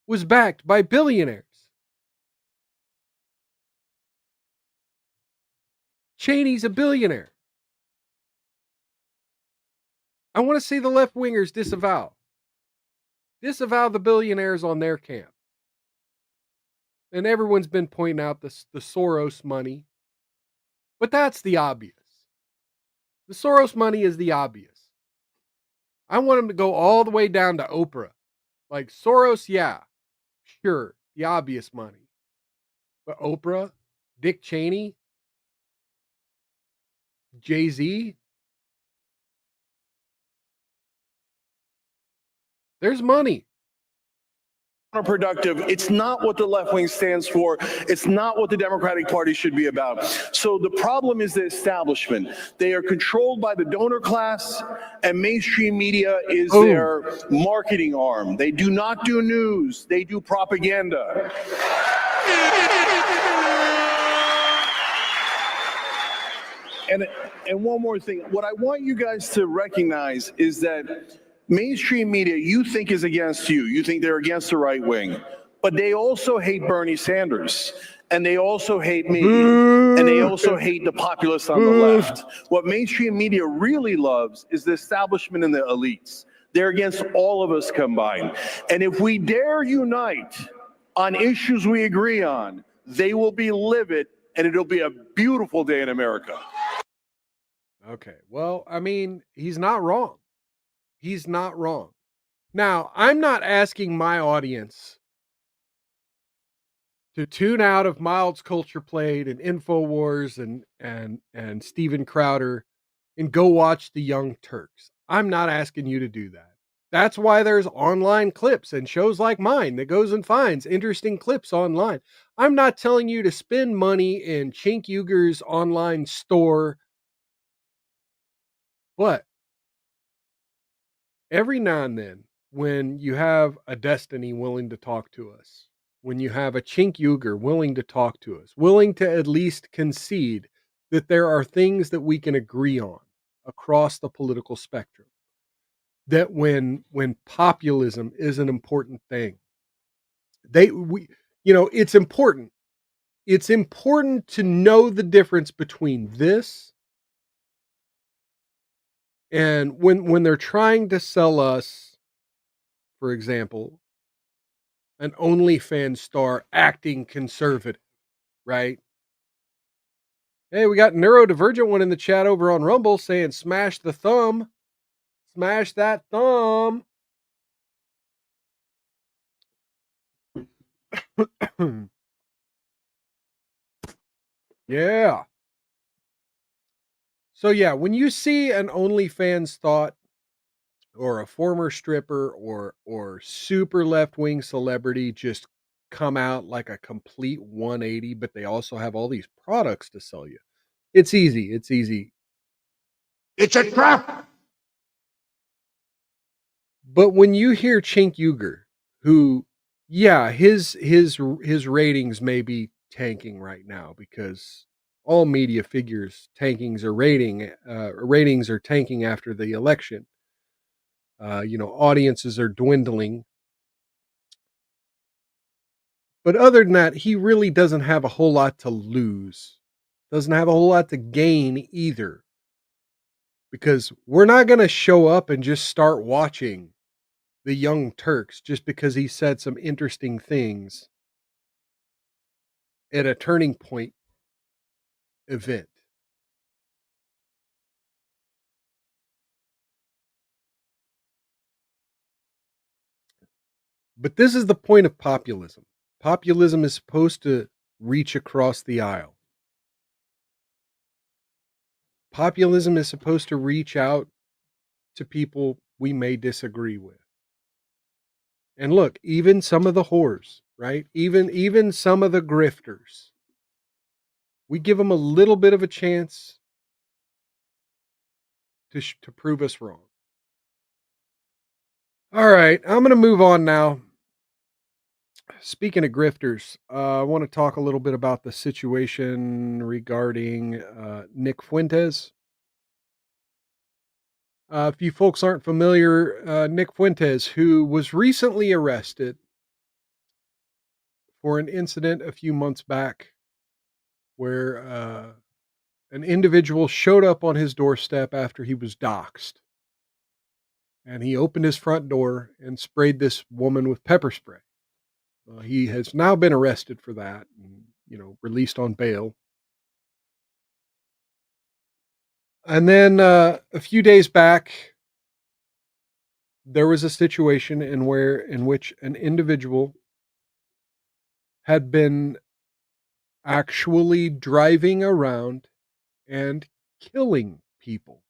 was backed by billionaires. Cheney's a billionaire. I want to see the left wingers disavow the billionaires on their camp. And everyone's been pointing out the Soros money, but that's the obvious. The Soros money is the obvious. I want them to go all the way down to Oprah. Like Soros, yeah, sure, the obvious money. But Oprah, Dick Cheney, Jay-Z, there's money. Counterproductive. It's not what the left wing stands for. It's not what the Democratic Party should be about. So the problem is the establishment. They are controlled by the donor class, and mainstream media is their marketing arm. They do not do news. They do propaganda. And one more thing. What I want you guys to recognize is that mainstream media, you think is against you. You think they're against the right wing. But they also hate Bernie Sanders. And they also hate me. And they also hate the populists on the left. What mainstream media really loves is the establishment and the elites. They're against all of us combined. And if we dare unite on issues we agree on, they will be livid, and it'll be a beautiful day in America. Okay, well, I mean, he's not wrong. He's not wrong. Now, I'm not asking my audience to tune out of Mild's Culture Plate and InfoWars and Steven Crowder and go watch the Young Turks. I'm not asking you to do that. That's why there's online clips and shows like mine that goes and finds interesting clips online. I'm not telling you to spend money in Cenk Uygur's online store, but every now and then, when you have a Destiny willing to talk to us, when you have a Cenk Uygur willing to talk to us, willing to at least concede that there are things that we can agree on across the political spectrum, that when populism is an important thing, it's important. It's important to know the difference between this and when they're trying to sell us, for example, an OnlyFans star acting conservative, right? Hey, we got neurodivergent one in the chat over on Rumble saying smash the thumb. Smash that thumb. Yeah. So yeah, when you see an OnlyFans thought or a former stripper or super left-wing celebrity just come out like a complete 180, but they also have all these products to sell you. It's easy. It's easy. It's a trap. But when you hear Cenk Uygur, who, yeah, his ratings may be tanking right now because all media figures ratings are tanking after the election. Audiences are dwindling. But other than that, he really doesn't have a whole lot to lose. Doesn't have a whole lot to gain either. Because we're not going to show up and just start watching the Young Turks just because he said some interesting things at a Turning Point event. But this is the point of populism. Populism is supposed to reach across the aisle. Populism is supposed to reach out to people we may disagree with. And look, even some of the whores, right? Even some of the grifters, we give them a little bit of a chance to prove us wrong. All right, I'm going to move on now. Speaking of grifters, I want to talk a little bit about the situation regarding Nick Fuentes. If you folks aren't familiar, Nick Fuentes, who was recently arrested for an incident a few months back where an individual showed up on his doorstep after he was doxxed. and he opened his front door and sprayed this woman with pepper spray. He has now been arrested for that and, released on bail. And then a few days back, there was a situation in which an individual had been actually driving around and killing people.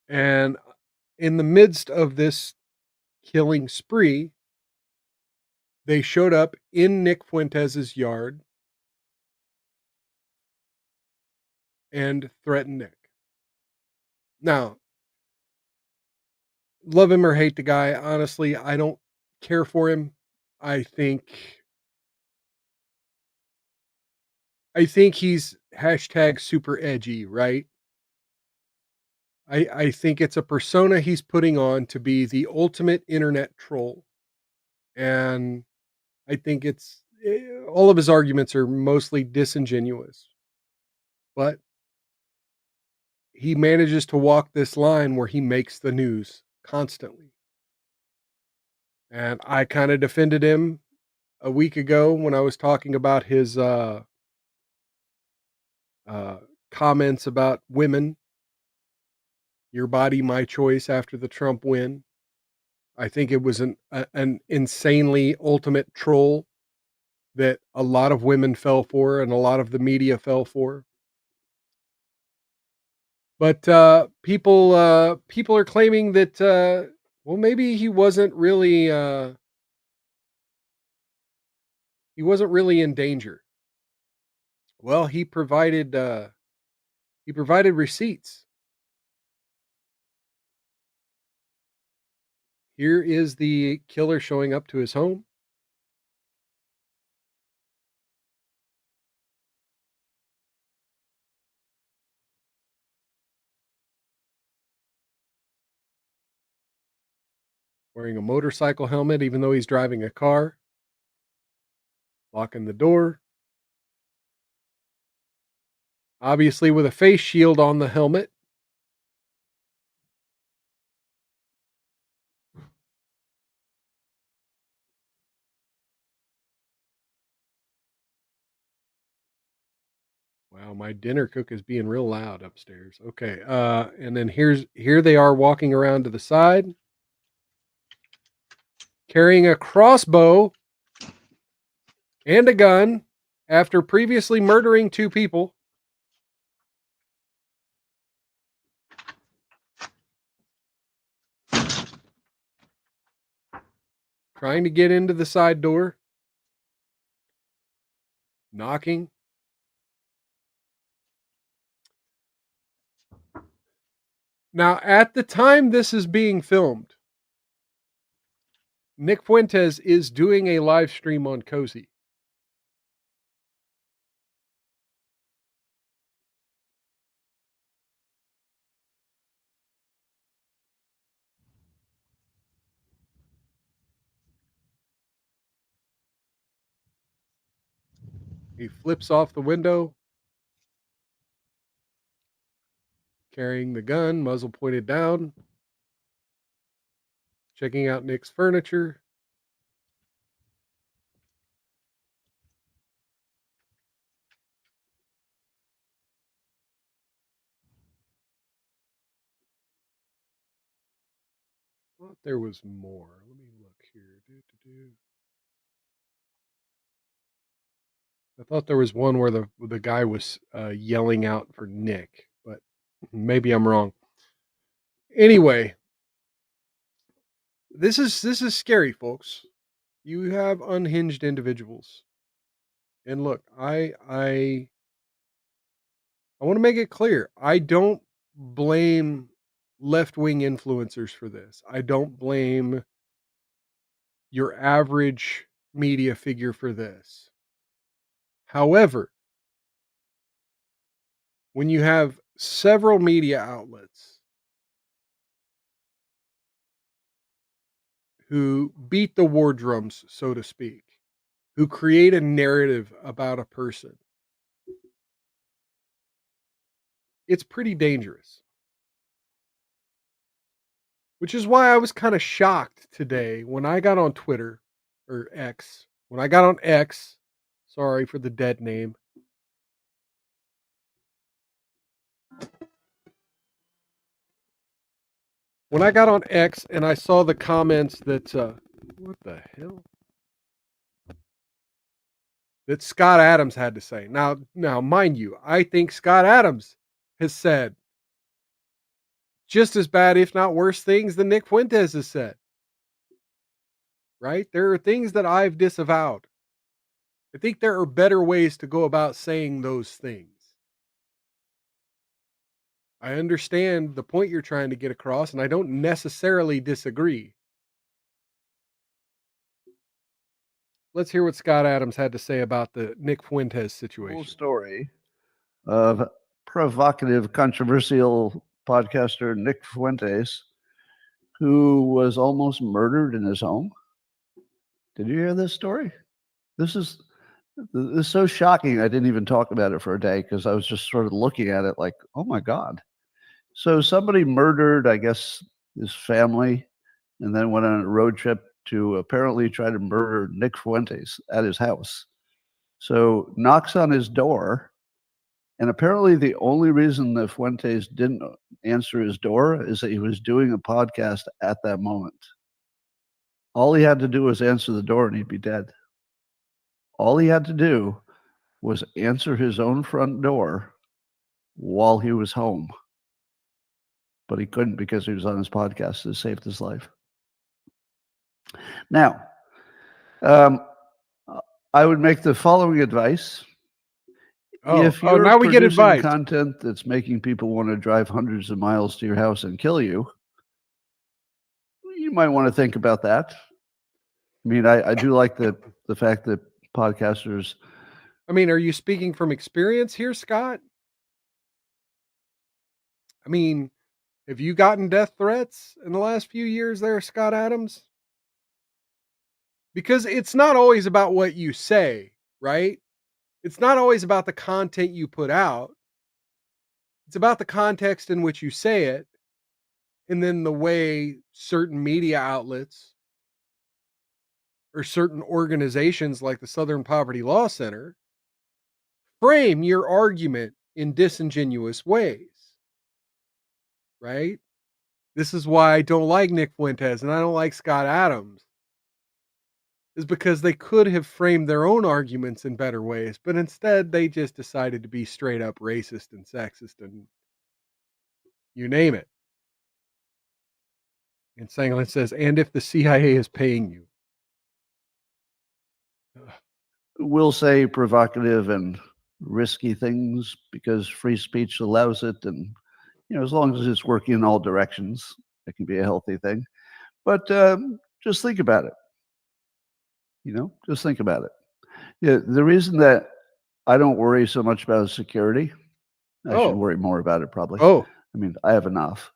And in the midst of this killing spree, they showed up in Nick Fuentes' yard and threatened Nick. Now, love him or hate the guy, honestly, I don't care for him. I think he's hashtag super edgy, right? I think it's a persona he's putting on to be the ultimate internet troll. And I think all of his arguments are mostly disingenuous. But he manages to walk this line where he makes the news constantly. And I kind of defended him a week ago when I was talking about his comments about women. Your body, my choice after the Trump win. I think it was an insanely ultimate troll that a lot of women fell for and a lot of the media fell for. But people are claiming that maybe he wasn't really in danger. Well, he provided receipts. Here is the killer showing up to his home. Wearing a motorcycle helmet, even though he's driving a car. Locking the door. Obviously with a face shield on the helmet. Wow, my dinner cook is being real loud upstairs. Okay, and then here they are walking around to the side, carrying a crossbow and a gun after previously murdering 2 people. Trying to get into the side door. Knocking. Now, at the time this is being filmed, Nick Fuentes is doing a live stream on Cozy. He flips off the window, carrying the gun, muzzle pointed down, checking out Nick's furniture. I thought there was more. Let me look here. I thought there was one where the guy was yelling out for Nick, but maybe I'm wrong. Anyway, this is scary, folks. You have unhinged individuals. And look, I want to make it clear. I don't blame left-wing influencers for this. I don't blame your average media figure for this. However, when you have several media outlets who beat the war drums, so to speak, who create a narrative about a person, it's pretty dangerous. Which is why I was kind of shocked today when I got on Twitter or X. When I got on X, sorry for the dead name. When I got on X and I saw the comments that, what the hell? That Scott Adams had to say. Now, mind you, I think Scott Adams has said just as bad, if not worse, things than Nick Fuentes has said. Right? There are things that I've disavowed. I think there are better ways to go about saying those things. I understand the point you're trying to get across, and I don't necessarily disagree. Let's hear what Scott Adams had to say about the Nick Fuentes situation. Full story of provocative, controversial podcaster Nick Fuentes, who was almost murdered in his home. Did you hear this story? This is so shocking. I didn't even talk about it for a day because I was just sort of looking at it like, oh my God. So somebody murdered, I guess, his family and then went on a road trip to apparently try to murder Nick Fuentes at his house. So knocks on his door. And apparently the only reason that Fuentes didn't answer his door is that he was doing a podcast at that moment. All he had to do was answer the door and he'd be dead. All he had to do was answer his own front door while he was home. But he couldn't because he was on his podcast. It saved his life. Now, I would make the following advice. If you're now we get producing advice. Content that's making people want to drive hundreds of miles to your house and kill you, you might want to think about that. I mean, I do like the fact that podcasters. I mean, are you speaking from experience here, Scott? I mean, have you gotten death threats in the last few years there, Scott Adams? Because it's not always about what you say, right? It's not always about the content you put out. It's about the context in which you say it, and then the way certain media outlets or certain organizations like the Southern Poverty Law Center frame your argument in disingenuous ways, right? This is why I don't like Nick Fuentes and I don't like Scott Adams, is because they could have framed their own arguments in better ways, but instead they just decided to be straight up racist and sexist and you name it. And Sangland says, and if the CIA is paying you. Will say provocative and risky things because free speech allows it. And, as long as it's working in all directions, it can be a healthy thing. But just think about it. Just think about it. Yeah, the reason that I don't worry so much about security, I should worry more about it probably. I mean, I have enough.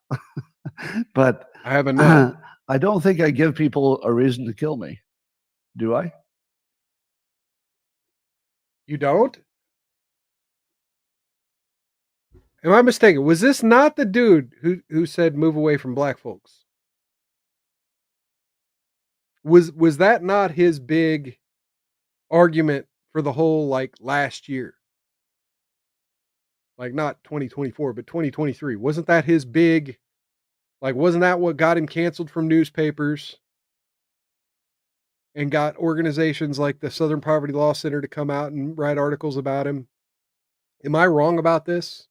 But I have enough. I don't think I give people a reason to kill me. Do I? You don't? Am I mistaken? Was this not the dude who said move away from black folks? Was that not his big argument for the whole last year? Like not 2024, but 2023. Wasn't that his big, wasn't that what got him canceled from newspapers and got organizations like the Southern Poverty Law Center to come out and write articles about him? Am I wrong about this?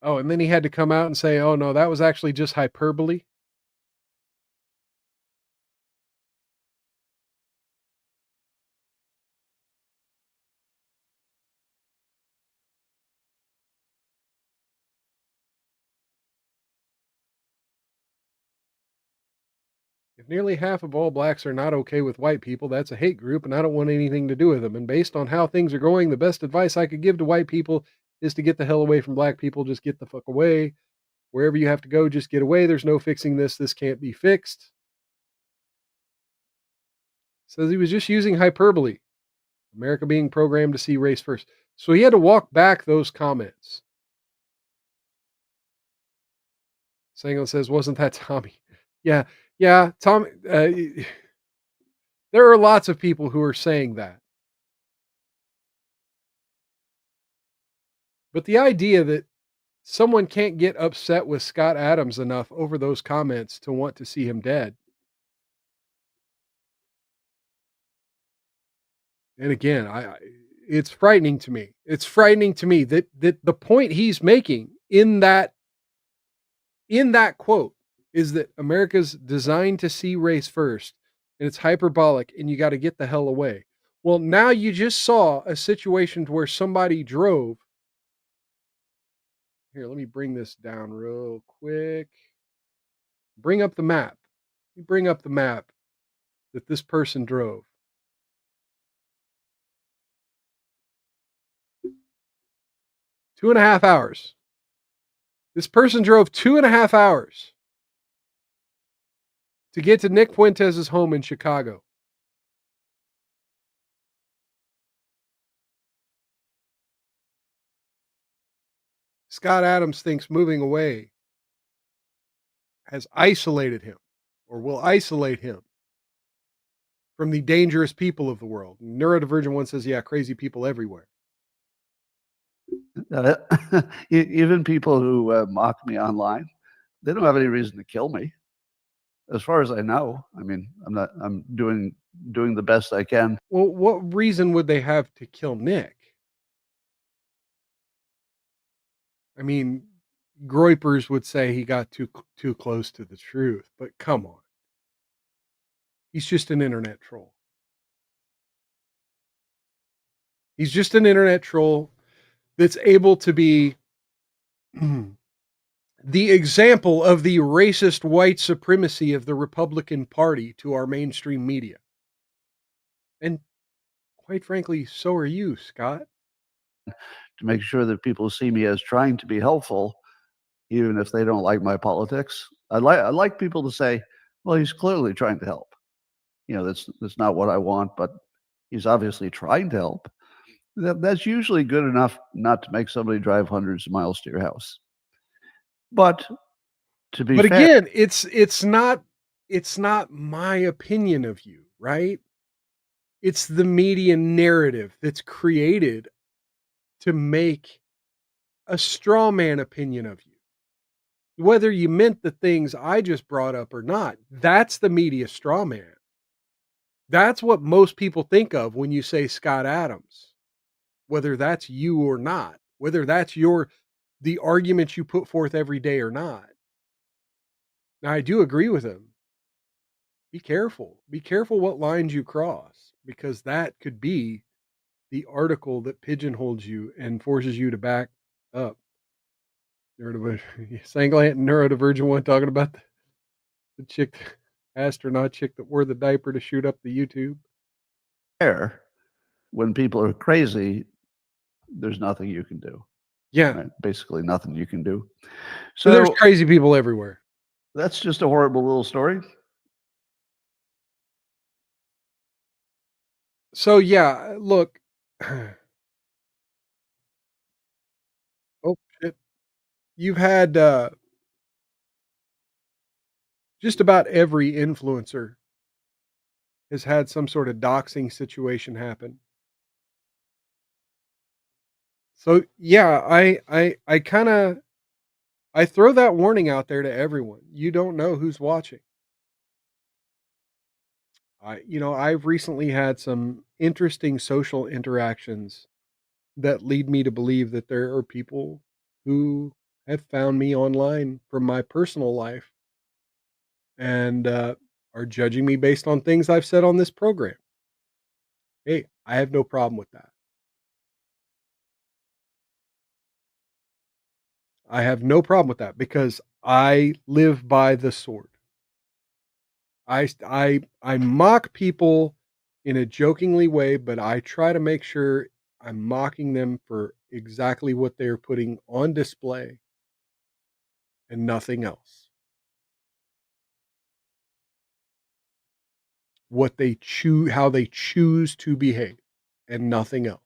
Oh, and then he had to come out and say, oh no, that was actually just hyperbole. If nearly half of all blacks are not okay with white people, that's a hate group and I don't want anything to do with them. And based on how things are going, the best advice I could give to white people is to get the hell away from black people. Just get the fuck away. Wherever you have to go, just get away. There's no fixing this. This can't be fixed. Says he was just using hyperbole. America being programmed to see race first. So he had to walk back those comments. Sango says, wasn't that Tommy? Yeah, Tommy. There are lots of people who are saying that. But the idea that someone can't get upset with Scott Adams enough over those comments to want to see him dead. And again, it's frightening to me. It's frightening to me that the point he's making in that quote is that America's designed to see race first, and it's hyperbolic, and you got to get the hell away. Well, now you just saw a situation where somebody drove. Here, let me bring this down real quick. Bring up the map. Bring up the map that this person drove. Two and a half hours. This person drove 2.5 hours to get to Nick Fuentes' home in Chicago. Scott Adams thinks moving away has isolated him or will isolate him from the dangerous people of the world. Neurodivergent one says, yeah, crazy people everywhere. Even people who mock me online, they don't have any reason to kill me. As far as I know, I mean, I'm doing the best I can. Well, what reason would they have to kill Nick? I mean, Groypers would say he got too close to the truth, but come on. He's just an internet troll. He's just an internet troll that's able to be the example of the racist white supremacy of the Republican Party to our mainstream media. And quite frankly, so are you, Scott. To make sure that people see me as trying to be helpful, even if they don't like my politics. I like people to say, well, he's clearly trying to help. You know, that's not what I want, but he's obviously trying to help. That's usually good enough not to make somebody drive hundreds of miles to your house. But to be fair, again, it's not my opinion of you, right? It's the media narrative that's created to make a straw man opinion of you. Whether you meant the things I just brought up or not, that's the media straw man. That's what most people think of when you say Scott Adams, whether that's you or not, whether that's the argument you put forth every day or not. Now, I do agree with him. Be careful. Be careful what lines you cross, because that could be the article that pigeonholes you and forces you to back up. Sanglant and Neurodivergent one talking about the chick, astronaut chick that wore the diaper to shoot up the YouTube. When people are crazy, there's nothing you can do. Yeah. Right? Basically nothing you can do. So there's crazy people everywhere. That's just a horrible little story. So yeah, look. Oh shit. You've had just about every influencer has had some sort of doxing situation happen. So yeah, I kind of throw that warning out there to everyone. You don't know who's watching. I've recently had some interesting social interactions that lead me to believe that there are people who have found me online from my personal life and are judging me based on things I've said on this program. Hey, I have no problem with that. I have no problem with that because I live by the sword. I mock people in a jokingly way, but I try to make sure I'm mocking them for exactly what they're putting on display and nothing else. What they choose, how they choose to behave, and nothing else.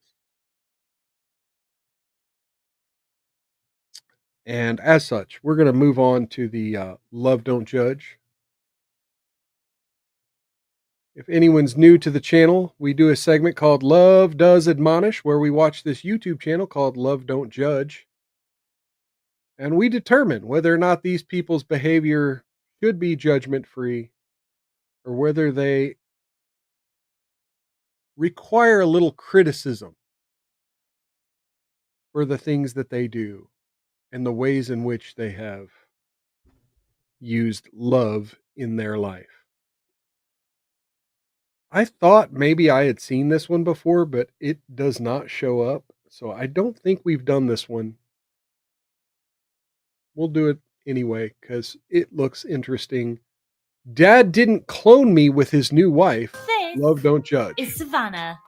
And as such, we're going to move on to the Love Don't Judge. If anyone's new to the channel, we do a segment called Love Does Admonish, where we watch this YouTube channel called Love Don't Judge. And we determine whether or not these people's behavior should be judgment-free or whether they require a little criticism for the things that they do and the ways in which they have used love in their life. I thought maybe I had seen this one before, but it does not show up. So I don't think we've done this one. We'll do it anyway because it looks interesting. Dad didn't clone me with his new wife. This Love Don't Judge. is Savannah.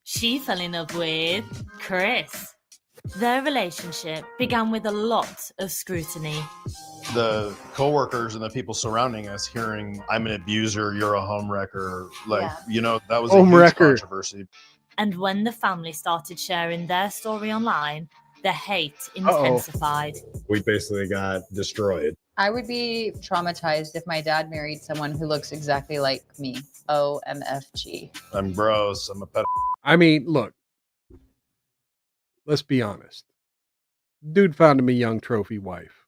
She fell in love with Chris. Their relationship began with a lot of scrutiny. The coworkers and the people surrounding us hearing, I'm an abuser, you're a homewrecker, that was a huge controversy. And when the family started sharing their story online, the hate intensified. We basically got destroyed. I would be traumatized if my dad married someone who looks exactly like me. OMFG. I'm gross. I'm a pedophile. I mean, look, let's be honest. Dude found him a young trophy wife.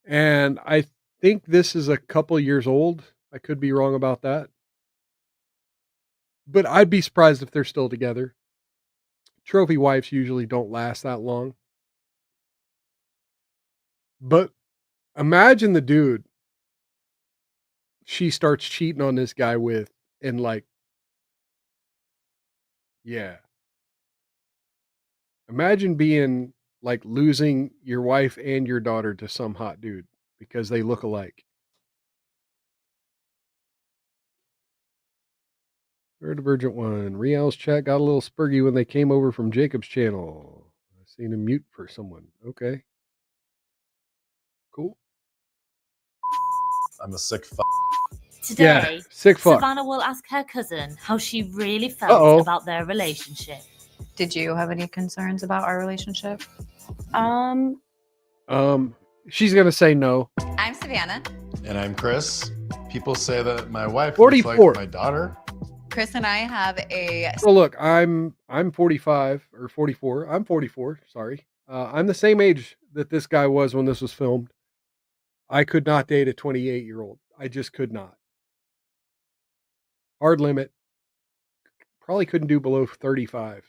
And I think this is a couple years old. I could be wrong about that. But I'd be surprised if they're still together. Trophy wives usually don't last that long. But imagine the dude she starts cheating on this guy with, and imagine being like losing your wife and your daughter to some hot dude because they look alike. Neurodivergent one. Rial's chat got a little spurgy when they came over from Jacob's channel. I seen him mute for someone. Okay. Cool. I'm a sick Today, sick fuck. Savannah will ask her cousin how she really felt about their relationship. Did you have any concerns about our relationship? She's gonna say no. I'm Savannah. And I'm Chris. People say that my wife 44. looks like my daughter. Chris and I have a... Well, look, I'm 45 or 44. I'm 44. Sorry. I'm the same age that this guy was when this was filmed. I could not date a 28-year-old. I just could not. Hard limit. Probably couldn't do below 35.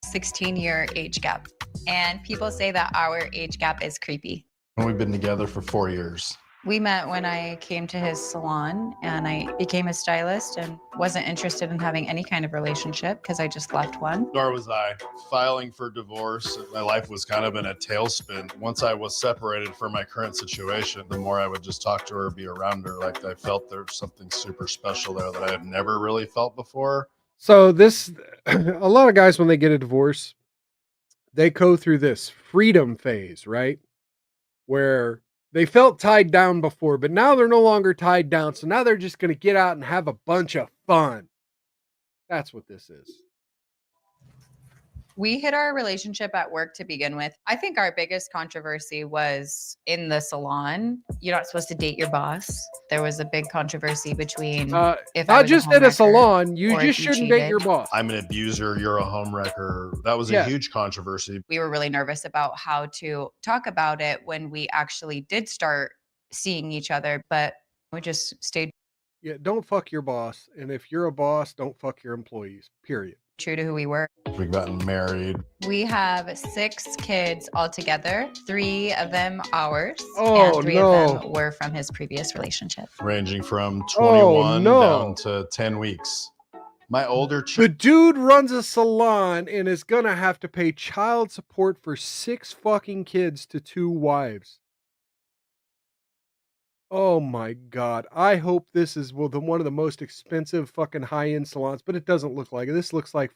16-year age gap. And people say that our age gap is creepy. We've been together for 4 years. We met when I came to his salon and I became a stylist and wasn't interested in having any kind of relationship because I just left one. Nor was I. Filing for divorce, my life was kind of in a tailspin. Once I was separated from my current situation, the more I would just talk to her, be around her, like I felt there was something super special there that I had never really felt before. So this, a lot of guys, when they get a divorce, they go through this freedom phase, right? Where they felt tied down before, but now they're no longer tied down. So now they're just going to get out and have a bunch of fun. That's what this is. We hit our relationship at work to begin with. I think our biggest controversy was in the salon. You're not supposed to date your boss. There was a big controversy between if not just at a salon, you just shouldn't cheated. date your boss. I'm an abuser, you're a homewrecker. That was a huge controversy. We were really nervous about how to talk about it when we actually did start seeing each other, but we just stayed. Yeah, don't fuck your boss. And if you're a boss, don't fuck your employees, period. True to who we were. We've gotten married. We have 6 kids altogether. 3 of them ours, Oh, and 3 no. of them were from his previous relationship. Ranging from 21 no. down to 10 weeks. My older The dude runs a salon and is gonna have to pay child support for 6 fucking kids to 2 wives. Oh my God. I hope this is one of the most expensive fucking high-end salons, but it doesn't look like it. This looks like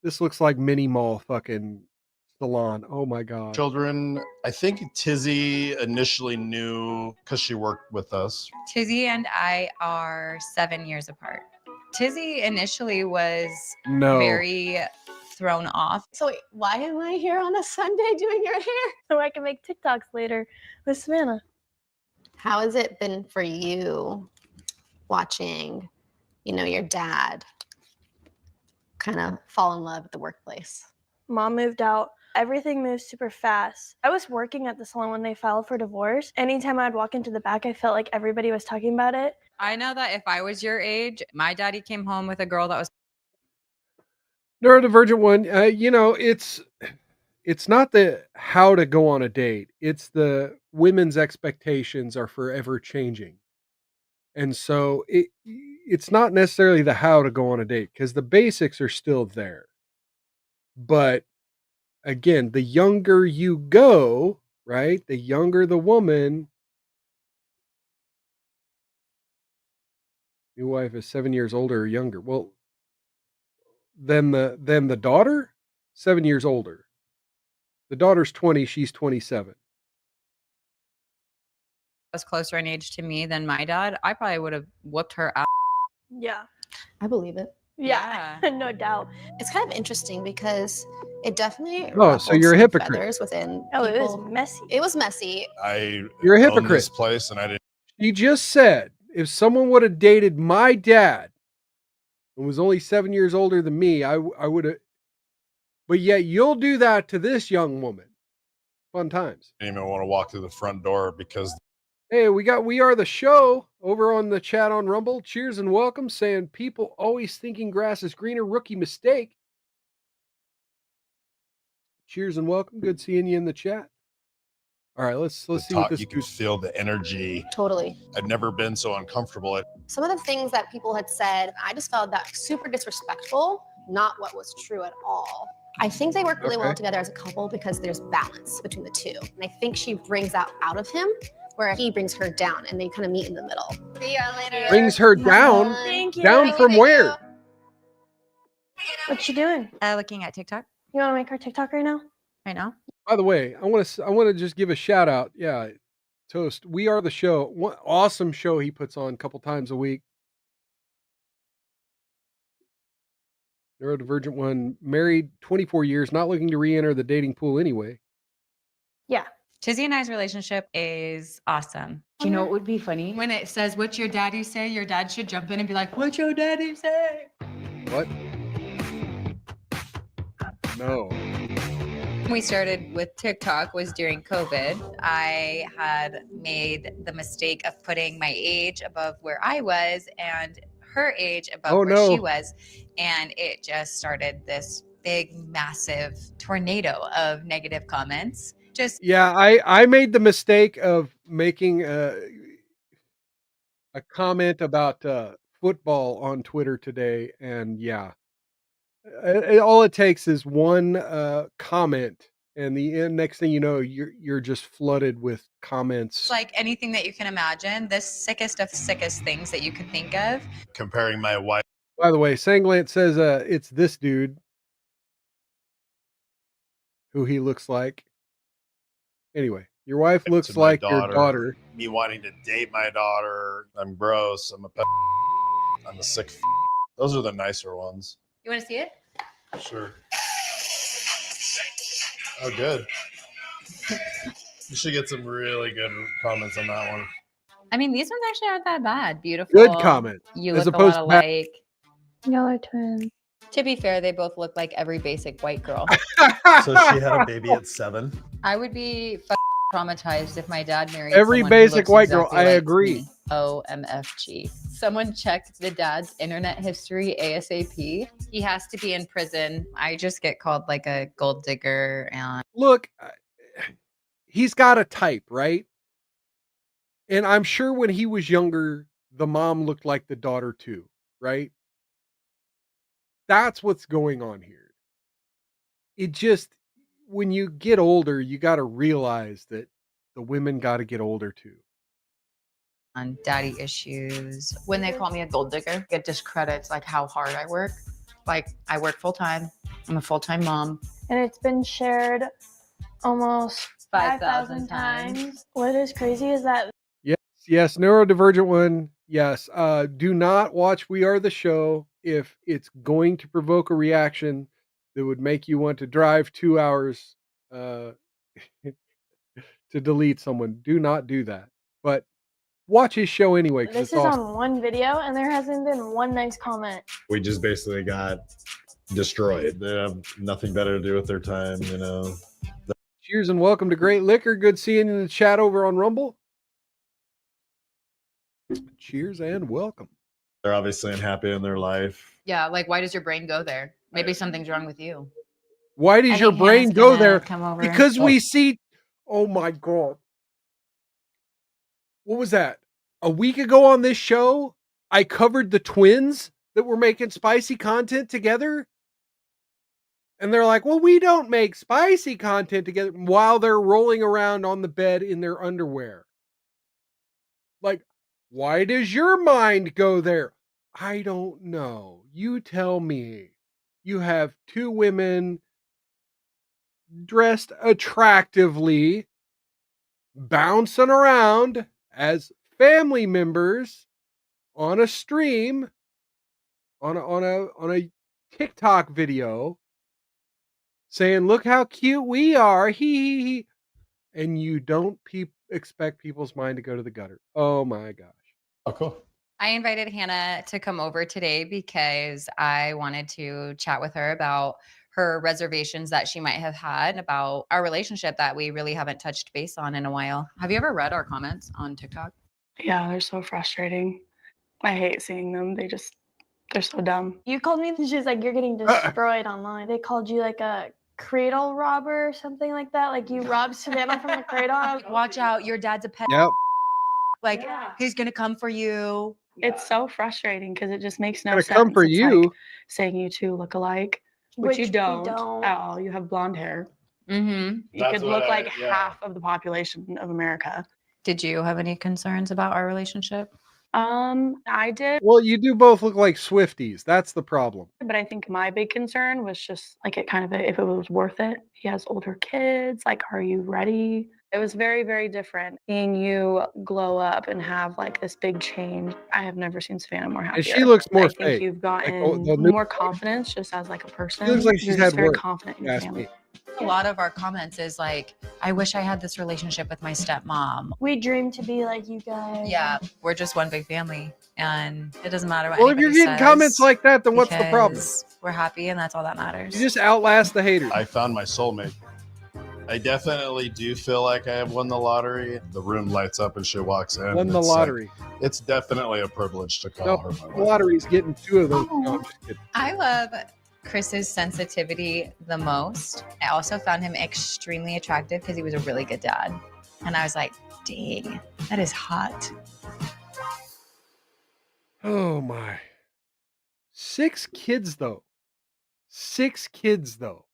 This looks like mini mall fucking salon. Oh my god. Children, I think Tizzy initially knew because she worked with us. Tizzy and I are 7 years apart. Tizzy initially was very thrown off. So wait, why am I here on a Sunday doing your hair? So I can make TikToks later with Savannah. How has it been for you watching, your dad kind of fall in love at the workplace? Mom moved out. Everything moves super fast. I was working at the salon when they filed for divorce. Anytime I'd walk into the back, I felt like everybody was talking about it. I know that if I was your age, my daddy came home with a girl that was Neurodivergent one, it's not the how to go on a date. It's the women's expectations are forever changing. And so it's not necessarily the how to go on a date because the basics are still there. But again, the younger you go, right? The younger the woman. Your wife is 7 years older or younger. Well, then the daughter, 7 years older. The daughter's 20, she's 27. was closer in age to me than my dad, I probably would have whooped her out. Yeah. I believe it. Yeah, no doubt. It's kind of interesting because it definitely so you're a hypocrite. feathers within Oh, it people. was messy. It was messy. You're a own hypocrite. this place, and I didn't. She just said if someone would have dated my dad and was only 7 years older than me, I would have. But yet you'll do that to this young woman. Fun times. I didn't even want to walk through the front door because Hey, We Are the Show over on the chat on Rumble. Cheers and welcome, saying people always thinking grass is greener. Rookie mistake. Cheers and welcome. Good seeing you in the chat. All right, let's see what this you can feel the energy. Totally. I've never been so uncomfortable. Some of the things that people had said, I just felt that super disrespectful, not what was true at all. I think they work really well together as a couple because there's balance between the two. And I think she brings that out of him where he brings her down and they kind of meet in the middle. See you later. Brings her down? Thank you. Down from where? What you doing? Looking at TikTok. You want to make our TikTok right now? Right now? By the way, I want to just give a shout out. Yeah, Toast. We Are the Show. What awesome show he puts on a couple times a week. Neurodivergent one, married 24 years, not looking to re-enter the dating pool anyway. Yeah. Tizzy and I's relationship is awesome. Do you know what would be funny? When it says, "What's your daddy say?" Your dad should jump in and be like, "What's your daddy say?" What? No. We started with TikTok was during COVID. I had made the mistake of putting my age above where I was and her age above where she was. And it just started this big, massive tornado of negative comments. Yeah, I made the mistake of making a comment about football on Twitter today. And yeah, all it takes is one comment. And the next thing you know, you're just flooded with comments. It's like anything that you can imagine, the sickest of sickest things that you could think of. Comparing my wife. By the way, Sanglant says it's this dude who he looks like. Anyway, your wife looks like your daughter. Me wanting to date my daughter. I'm gross. I'm a sick. Those are the nicer ones. You want to see it? Sure. Oh, good. You should get some really good comments on that one. I mean, these ones actually aren't that bad. Beautiful. Good comment. You as look a opposed lot to alike. Y'all are twins. To be fair, they both look like every basic white girl. So she had a baby at 7. I would be traumatized if my dad married every someone basic who looks white girl. exactly I like agree. me. OMFG. Someone checked the dad's internet history ASAP. He has to be in prison. I just get called like a gold digger. And look, he's got a type, right? And I'm sure when he was younger, the mom looked like the daughter too, right? That's what's going on here. It just, when you get older, you got to realize that the women got to get older too. on daddy issues. When they call me a gold digger, it discredits like how hard I work. Like, I work full time. I'm a full-time mom. And it's been shared almost 5,000 times. What is crazy is that Yes, neurodivergent one. Yes. Do not watch We Are the Show if it's going to provoke a reaction that would make you want to drive 2 hours to delete someone. Do not do that. But watch his show anyway, because this it's is awesome. on one video and there hasn't been one nice comment. We just basically got destroyed. They have nothing better to do with their time, you know. Cheers and welcome to Great Liquor. Good seeing you in the chat over on Rumble. Cheers and welcome. They're obviously unhappy in their life. Yeah, like, why does your brain go there? Maybe something's wrong with you. Why does your brain go there? Because we Oh. see, oh my God. What was that? A week ago on this show, I covered the twins that were making spicy content together. And they're like, well, we don't make spicy content together while they're rolling around on the bed in their underwear. Like, why does your mind go there? I don't know. You tell me. You have two women dressed attractively, bouncing around as family members on a stream, on a TikTok video, saying, "Look how cute we are." He. And you don't expect people's mind to go to the gutter. Oh my gosh. Oh, cool. I invited Hannah to come over today because I wanted to chat with her about her reservations that she might have had about our relationship that we really haven't touched base on in a while. Have you ever read our comments on TikTok? Yeah, they're so frustrating. I hate seeing them. They're so dumb. You called me and she's like, you're getting destroyed online. They called you like a cradle robber or something like that. Like you robbed Savannah from the cradle. Watch out, your dad's a pet. Yep. Like, he's gonna come for you. It's so frustrating because it just makes no Gonna sense. come for It's you. like saying you two look alike, which you we don't, don't. at all. You have blonde hair. Mm-hmm. You could look like half of the population of America. Did you have any concerns about our relationship? I did. Well, you do both look like Swifties. That's the problem. But I think my big concern was just like it kind of if it was worth it. He has older kids. Like, are you ready? It was very, very different seeing you glow up and have like this big change. I have never seen Savannah more happier. And she looks more I think fake. you've gotten the new- more confidence just as like a person. She looks like she's You're had just very work. confident in your Ask family. me. A lot of our comments is like, I wish I had this relationship with my stepmom. We dream to be like you guys. Yeah, we're just one big family, and it doesn't matter what Well, if you're anybody getting says, comments like that, then what's the problem? because we're happy, and that's all that matters. You just outlast the haters. I found my soulmate. I definitely do feel like I have won the lottery. The room lights up and she walks in. Won the It's like- lottery. it's definitely a privilege to call No, her my the wife. lottery's getting two of those. No, I'm just kidding. I love Chris's sensitivity the most. I also found him extremely attractive because he was a really good dad. And I was like, dang, that is hot. Oh my. 6 kids though. 6 kids though.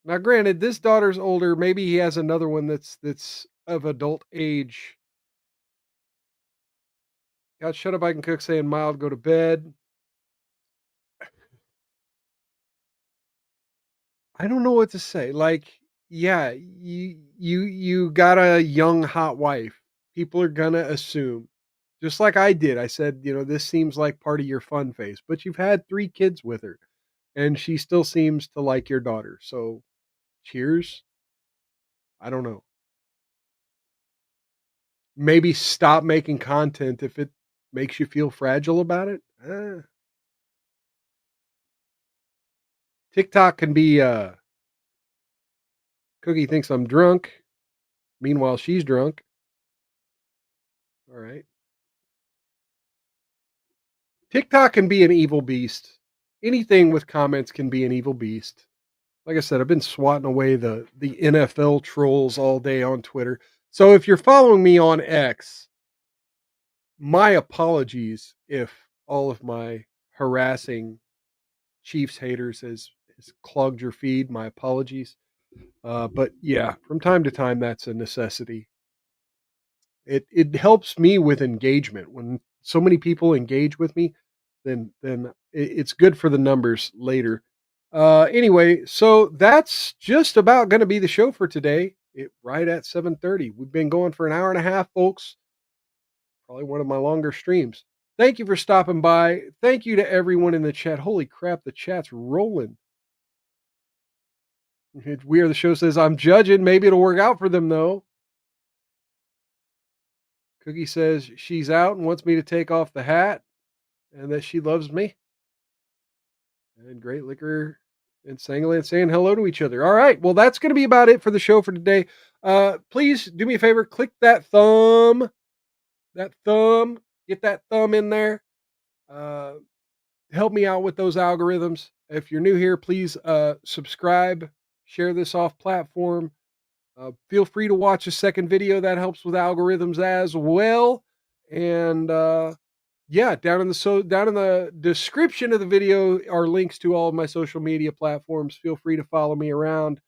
Now granted, this daughter's older. Maybe he has another one that's of adult age. Got shut up, I can cook, saying mild, go to bed. I don't know what to say. Like, yeah, you got a young hot wife. People are gonna assume. Just like I did. I said, this seems like part of your fun phase, but you've had 3 kids with her and she still seems to like your daughter. So, cheers. I don't know. Maybe stop making content if it makes you feel fragile about it. TikTok can be Cookie thinks I'm drunk. Meanwhile, she's drunk. All right. TikTok can be an evil beast. Anything with comments can be an evil beast. Like I said, I've been swatting away the NFL trolls all day on Twitter. So if you're following me on X, my apologies if all of my harassing Chiefs haters has clogged your feed. My apologies. But yeah, from time to time, that's a necessity. It helps me with engagement. When so many people engage with me, then it's good for the numbers later. Anyway, so that's just about going to be the show for today. Right at 7:30. We've been going for an hour and a half, folks. Probably one of my longer streams. Thank you for stopping by. Thank you to everyone in the chat. Holy crap, the chat's rolling. We Are the Show says, I'm judging. Maybe it'll work out for them, though. Cookie says she's out and wants me to take off the hat and that she loves me. And Great Liquor and Sangaland saying hello to each other. All right. Well, that's going to be about it for the show for today. Please do me a favor. Click that thumb. Get that thumb in there. Help me out with those algorithms. If you're new here, please subscribe, share this off platform. Feel free to watch a second video. That helps with algorithms as well. And yeah, down in the description of the video are links to all of my social media platforms. Feel free to follow me around.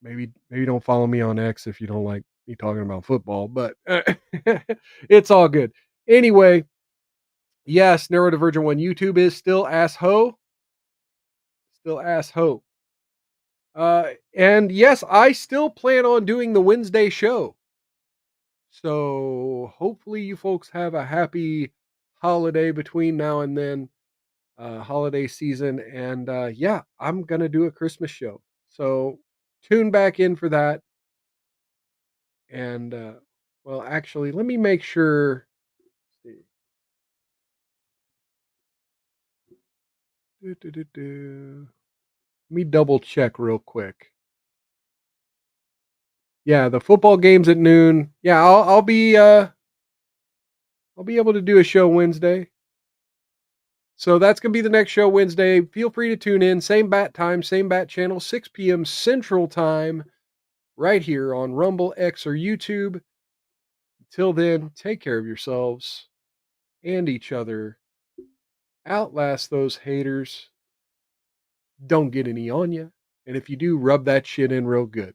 Maybe don't follow me on X if you don't like me talking about football, but it's all good. Anyway, yes, Neurodivergent One YouTube is still assho. And yes, I still plan on doing the Wednesday show. So hopefully you folks have a happy holiday between now and then, holiday season. And yeah, I'm going to do a Christmas show. So tune back in for that. And well, actually, let me make sure. Let me double check real quick. Yeah, the football game's at noon. Yeah, I'll be able to do a show Wednesday. So that's going to be the next show Wednesday. Feel free to tune in. Same bat time, same bat channel, 6 p.m. Central Time, right here on Rumble, X, or YouTube. Until then, take care of yourselves and each other. Outlast those haters. Don't get any on you. And if you do, rub that shit in real good.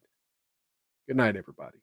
Good night, everybody.